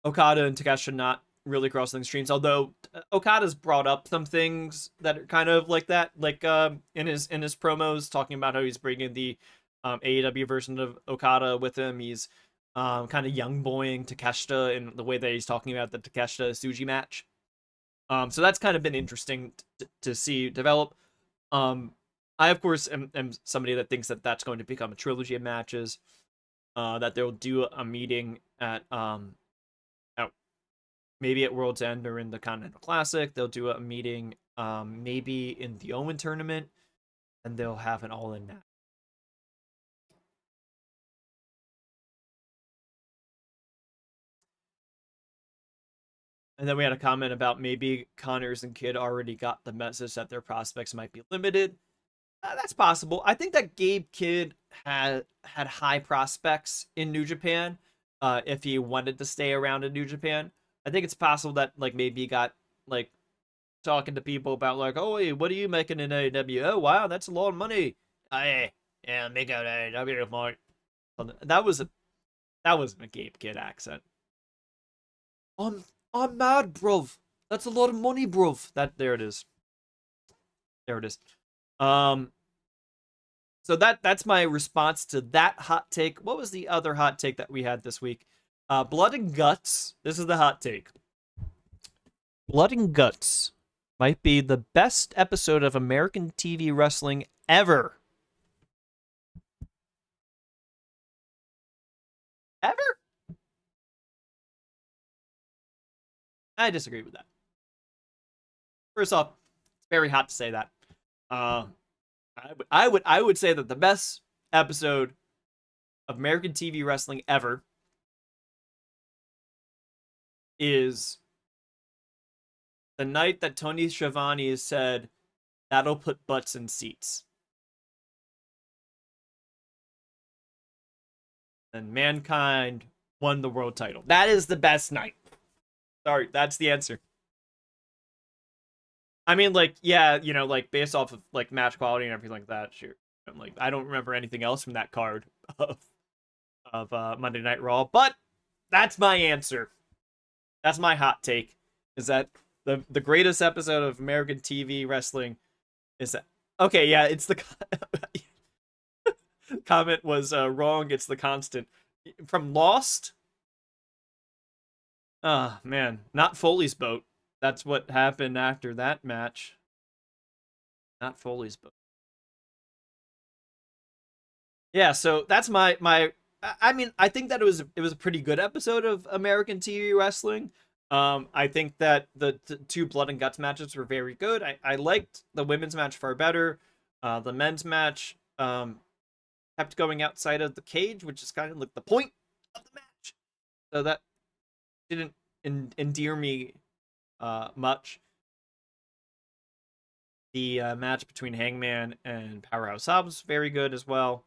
Okada and Takeshita not really crossing the streams, although Okada's brought up some things that are kind of like that, like in his promos, talking about how he's bringing the AEW version of Okada with him. He's kind of young boying Takeshita in the way that he's talking about the Takeshita Tsuji match. So that's kind of been interesting to see develop. I, of course, am somebody that thinks that that's going to become a trilogy of matches, that they'll do a meeting at maybe at World's End or in the Continental Classic. They'll do a meeting maybe in the Owen tournament, and they'll have an all-in match. And then we had a comment about maybe Connors and Kidd already got the message that their prospects might be limited. That's possible. I think that Gabe Kidd had high prospects in New Japan, if he wanted to stay around in New Japan. I think it's possible that, like, maybe he got, like, talking to people about, like, oh, hey, what are you making in AEW? Oh, wow, that's a lot of money. Hey, yeah, make out AEW, Mark. That was a Gabe Kidd accent. I'm mad, bruv. That's a lot of money, bruv. There it is. So So that's my response to that hot take. What was the other hot take that we had this week? Blood and Guts. This is the hot take. Blood and Guts might be the best episode of American TV wrestling ever. Ever? I disagree with that. First off, it's very hot to say that. I would say that the best episode of American TV wrestling ever is the night that Tony Schiavone said, "That'll put butts in seats." And Mankind won the world title. That is the best night. Sorry, that's the answer. I mean, like, yeah, you know, like, based off of, like, match quality and everything like that, sure. I'm like, I don't remember anything else from that card of Monday Night Raw, but that's my answer. That's my hot take, is that the greatest episode of American TV wrestling is that... Okay, yeah, it's the... Comment was wrong, it's the constant. From Lost? Ah, man. Not Foley's boat. That's what happened after that match. Not Foley's boat. Yeah, so that's my I mean, I think that it was a pretty good episode of American TV wrestling. I think that the two Blood and Guts matches were very good. I liked the women's match far better. The men's match kept going outside of the cage, which is kind of like the point of the match. So that didn't endear me much. The match between Hangman and Powerhouse Hobbs was very good as well.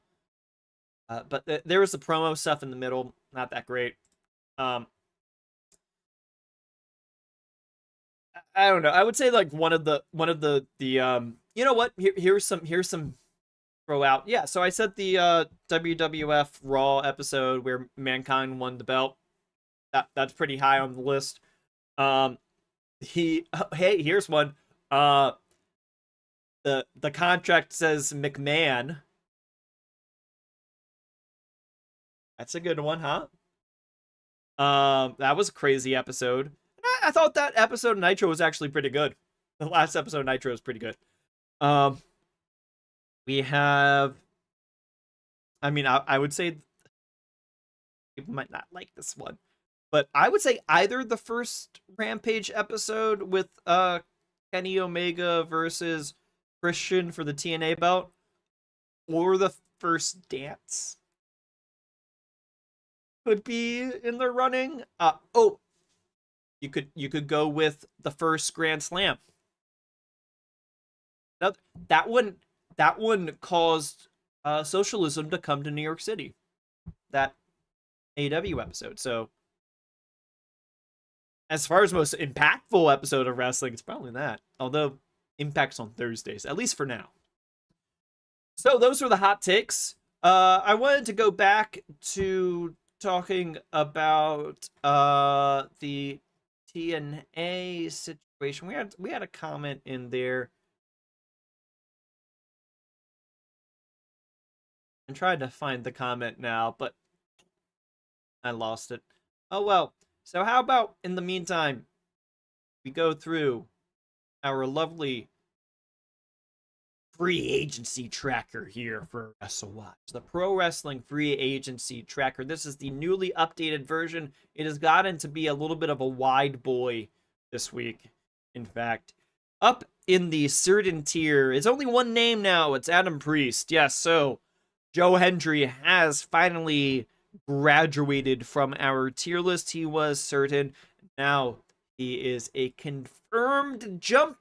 But there was the promo stuff in the middle, not that great. I don't know. I would say like one of the you know what? Here's some throw out. Yeah, so I said the WWF Raw episode where Mankind won the belt. That's pretty high on the list. Hey, here's one. The contract says McMahon. That's a good one, huh? That was a crazy episode. I thought that episode of Nitro was actually pretty good. The last episode of Nitro was pretty good. We have... I mean, I would say... People might not like this one. But I would say either the first Rampage episode with Kenny Omega versus Christian for the TNA belt, or the first Dance could be in the running. You could go with the first Grand Slam. Now, that one caused socialism to come to New York City. That AEW episode. So, as far as most impactful episode of wrestling, it's probably that. Although Impact's on Thursdays, at least for now. So those were the hot takes. I wanted to go back to talking about the TNA situation. We had a comment in there. I'm trying to find the comment now, but I lost it. Oh well. So how about in the meantime, we go through our lovely free agency tracker here for WrestleWatch. The Pro Wrestling Free Agency Tracker. This is the newly updated version. It has gotten to be a little bit of a wide boy this week. In fact, up in the certain tier, it's only one name now. It's Adam Priest. Yes, so Joe Hendry has finally graduated from our tier list. He was certain. Now he is a confirmed jump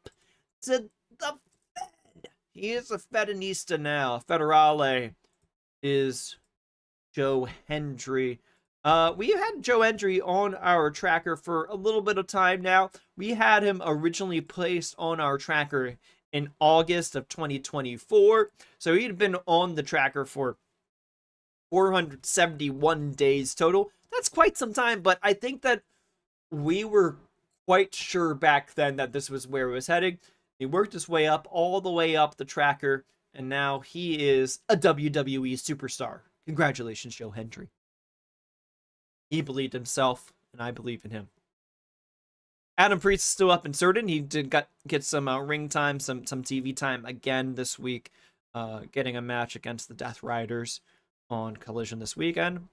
to the Fed. He is a Fedinista now. Federale is Joe Hendry. We had Joe Hendry on our tracker for a little bit of time now. We had him originally placed on our tracker in August of 2024. So he'd been on the tracker for 471 days total. That's quite some time, but I think that we were quite sure back then that this was where it was heading. He worked his way up, all the way up the tracker and now he is a WWE superstar. Congratulations, Joe Hendry. He believed himself, and I believe in him. Adam Priest is still up and certain. He did get some ring time, some TV time again this week, getting a match against the Death Riders on Collision this weekend.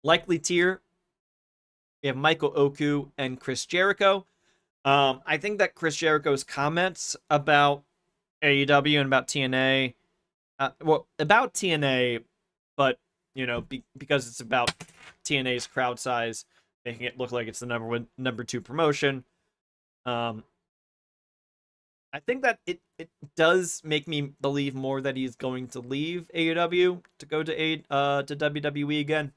Likely tier, we have Michael Oku and Chris Jericho. I think that Chris Jericho's comments about AEW and about TNA, about TNA, but because it's about TNA's crowd size, making it look like it's the number 2 promotion. I think that it does make me believe more that he's going to leave AEW to go to WWE again.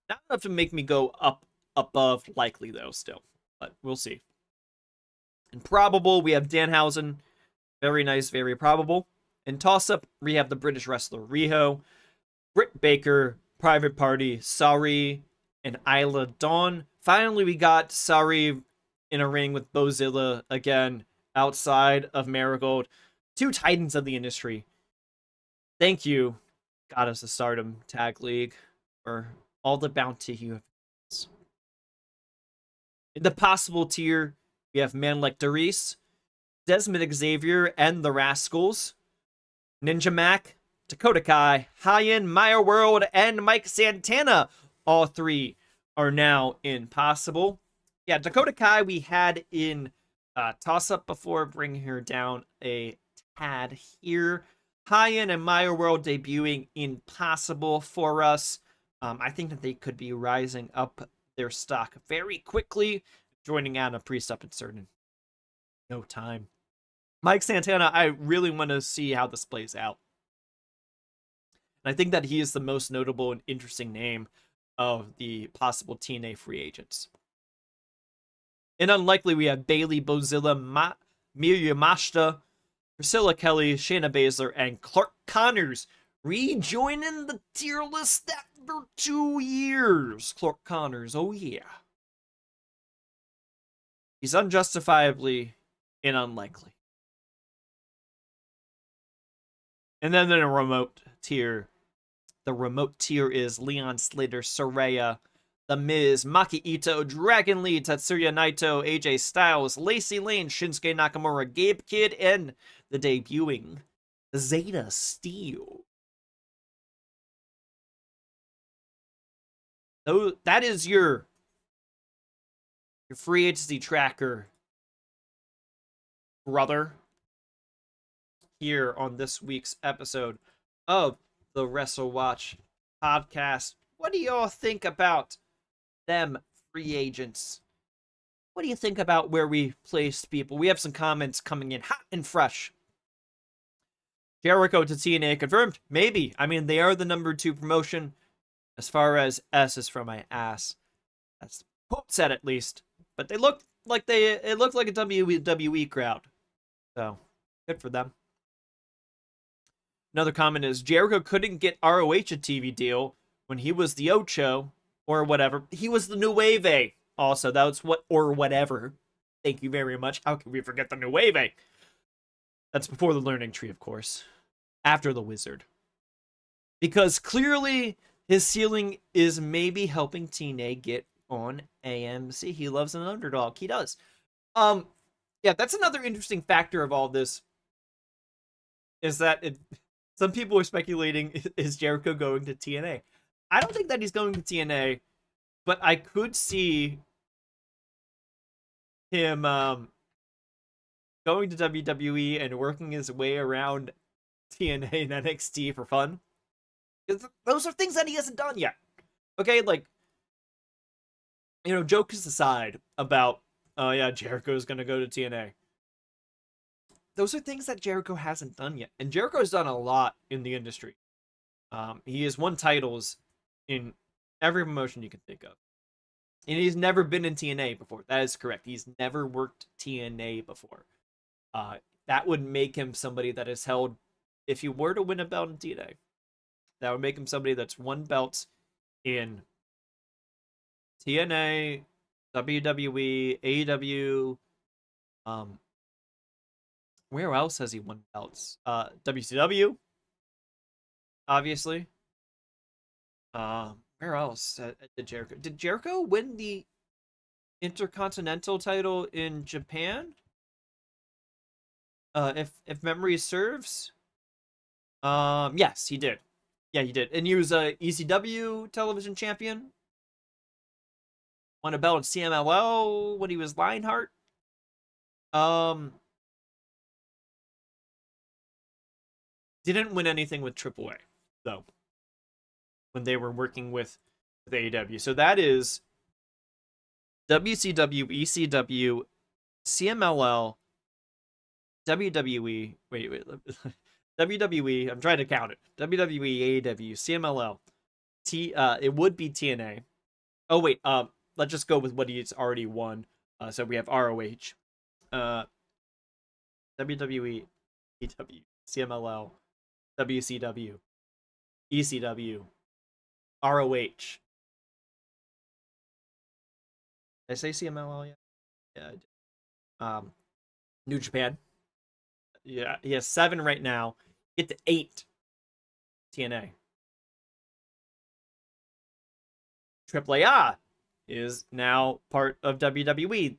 Not enough to make me go up above likely though, still, but we'll see. And probable, we have Danhausen, very nice, very probable. In toss-up, we have the British wrestler Riho, Britt Baker, Private Party, Sari, and Isla Dawn. Finally, we got Sari in a ring with Bozilla again outside of Marigold. 2 titans of the industry. Thank you, Goddess of Stardom Tag League, for all the bounty you have. In the possible tier, we have Man Like Darius, Desmond Xavier and the Rascals, Ninja Mac, Dakota Kai, Hyan Maya World, and Mike Santana. All 3 are now in possible. Yeah, Dakota Kai we had in toss-up before, bringing her down a tad here. Hyan and Maya World debuting in possible for us. I think that they could be rising up their stock very quickly, joining Anna Priest up in certain no time. Mike Santana, I really want to see how this plays out. And I think that he is the most notable and interesting name of the possible TNA free agents. And unlikely, we have Bailey, Bozilla, Miyu Mashita, Priscilla Kelly, Shayna Baszler, and Clark Connors rejoining the tier list after 2 years. Clark Connors, oh yeah. He's unjustifiably and unlikely. And then in a remote tier, the remote tier is Leon Slater, Saraya, The Miz, Maki Ito, Dragon Lee, Tetsuya Naito, AJ Styles, Lacey Lane, Shinsuke Nakamura, Gabe Kidd, and the debuting Zayda Steel. So that is your free agency tracker, brother, here on this week's episode of the WrestleWatch Podcast. What do y'all think about them free agents? What do you think about where we placed people? We have some comments coming in hot and fresh. Jericho to TNA confirmed? Maybe. I mean, they are the number 2 promotion. As far as S is from my ass. That's quote said at least. But it looked like a WWE crowd. So, good for them. Another comment is, Jericho couldn't get ROH a TV deal when he was the Ocho, or whatever. He was the Nueve. Also, that's what, or whatever. Thank you very much. How can we forget the Nueve? That's before the learning tree, of course. After the wizard. Because clearly, his ceiling is maybe helping TNA get on AMC. He loves an underdog. He does. Yeah, that's another interesting factor of all this. Is that some people are speculating, is Jericho going to TNA? I don't think that he's going to TNA, but I could see him going to WWE and working his way around TNA and NXT for fun. Those are things that he hasn't done yet. Okay, like, jokes aside about, oh yeah, Jericho's gonna go to TNA. Those are things that Jericho hasn't done yet. And Jericho's done a lot in the industry. He has won titles in every promotion you can think of. And he's never been in TNA before. That is correct. He's never worked TNA before. That would make him somebody that is held, if he were to win a belt in TNA, that would make him somebody that's won belts in TNA, WWE, AEW, where else has he won belts? WCW, obviously. Where else did Jericho? Did Jericho win the Intercontinental title in Japan? If memory serves. Yes, he did. Yeah, he did. And he was a ECW television champion. Won a belt in CMLL when he was Lionheart. Didn't win anything with AAA, though, when they were working with AEW. So that is WCW, ECW, CMLL, WWE. Wait. WWE. I'm trying to count it. WWE, AEW, CMLL. It would be TNA. Oh wait. Let's just go with what he's already won. So we have ROH, WWE, EW, CMLL, WCW, ECW, ROH. Did I say CMLL yet? Yeah, I did. New Japan. Yeah, he has 7 right now. Get to 8. TNA. AAA is now part of WWE.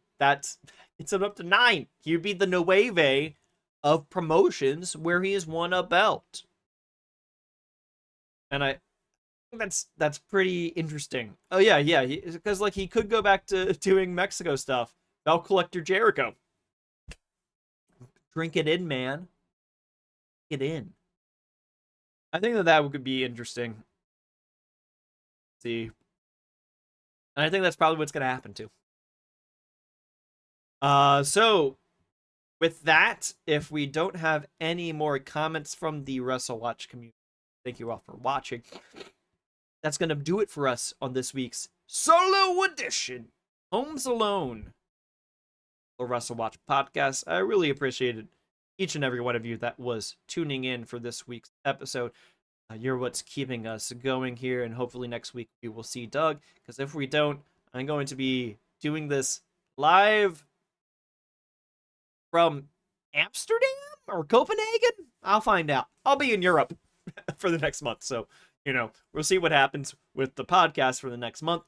It's up to 9. He'd be the Nueve of promotions where he has won a belt. And I think that's pretty interesting. Oh yeah, because like he could go back to doing Mexico stuff. Belt collector Jericho. Drink it in, man. Get in. I think that would be interesting. Let's see. And I think that's probably what's going to happen too. So with that, if we don't have any more comments from the WrestleWatch community, thank you all for watching. That's going to do it for us on this week's solo edition, Homes Alone, the WrestleWatch Podcast. I really appreciated each and every one of you that was tuning in for this week's episode. You're what's keeping us going here, and hopefully next week we will see Doug, because if we don't, I'm going to be doing this live from Amsterdam or Copenhagen. I'll find out. I'll be in Europe for the next month, so we'll see what happens with the podcast for the next month.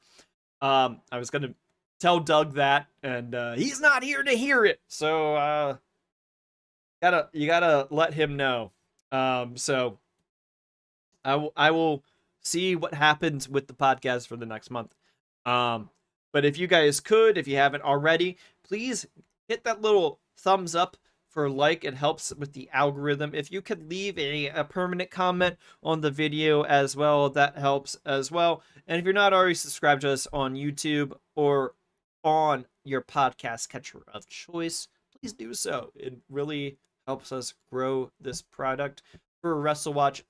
I was gonna tell Doug that, and he's not here to hear it, so you gotta let him know. So I will see what happens with the podcast for the next month. But if you guys could, if you haven't already, please hit that little thumbs up for like. It helps with the algorithm. If you could leave a permanent comment on the video as well, that helps as well. And if you're not already subscribed to us on YouTube or on your podcast catcher of choice, please do so. It really helps us grow this product for WrestleWatch.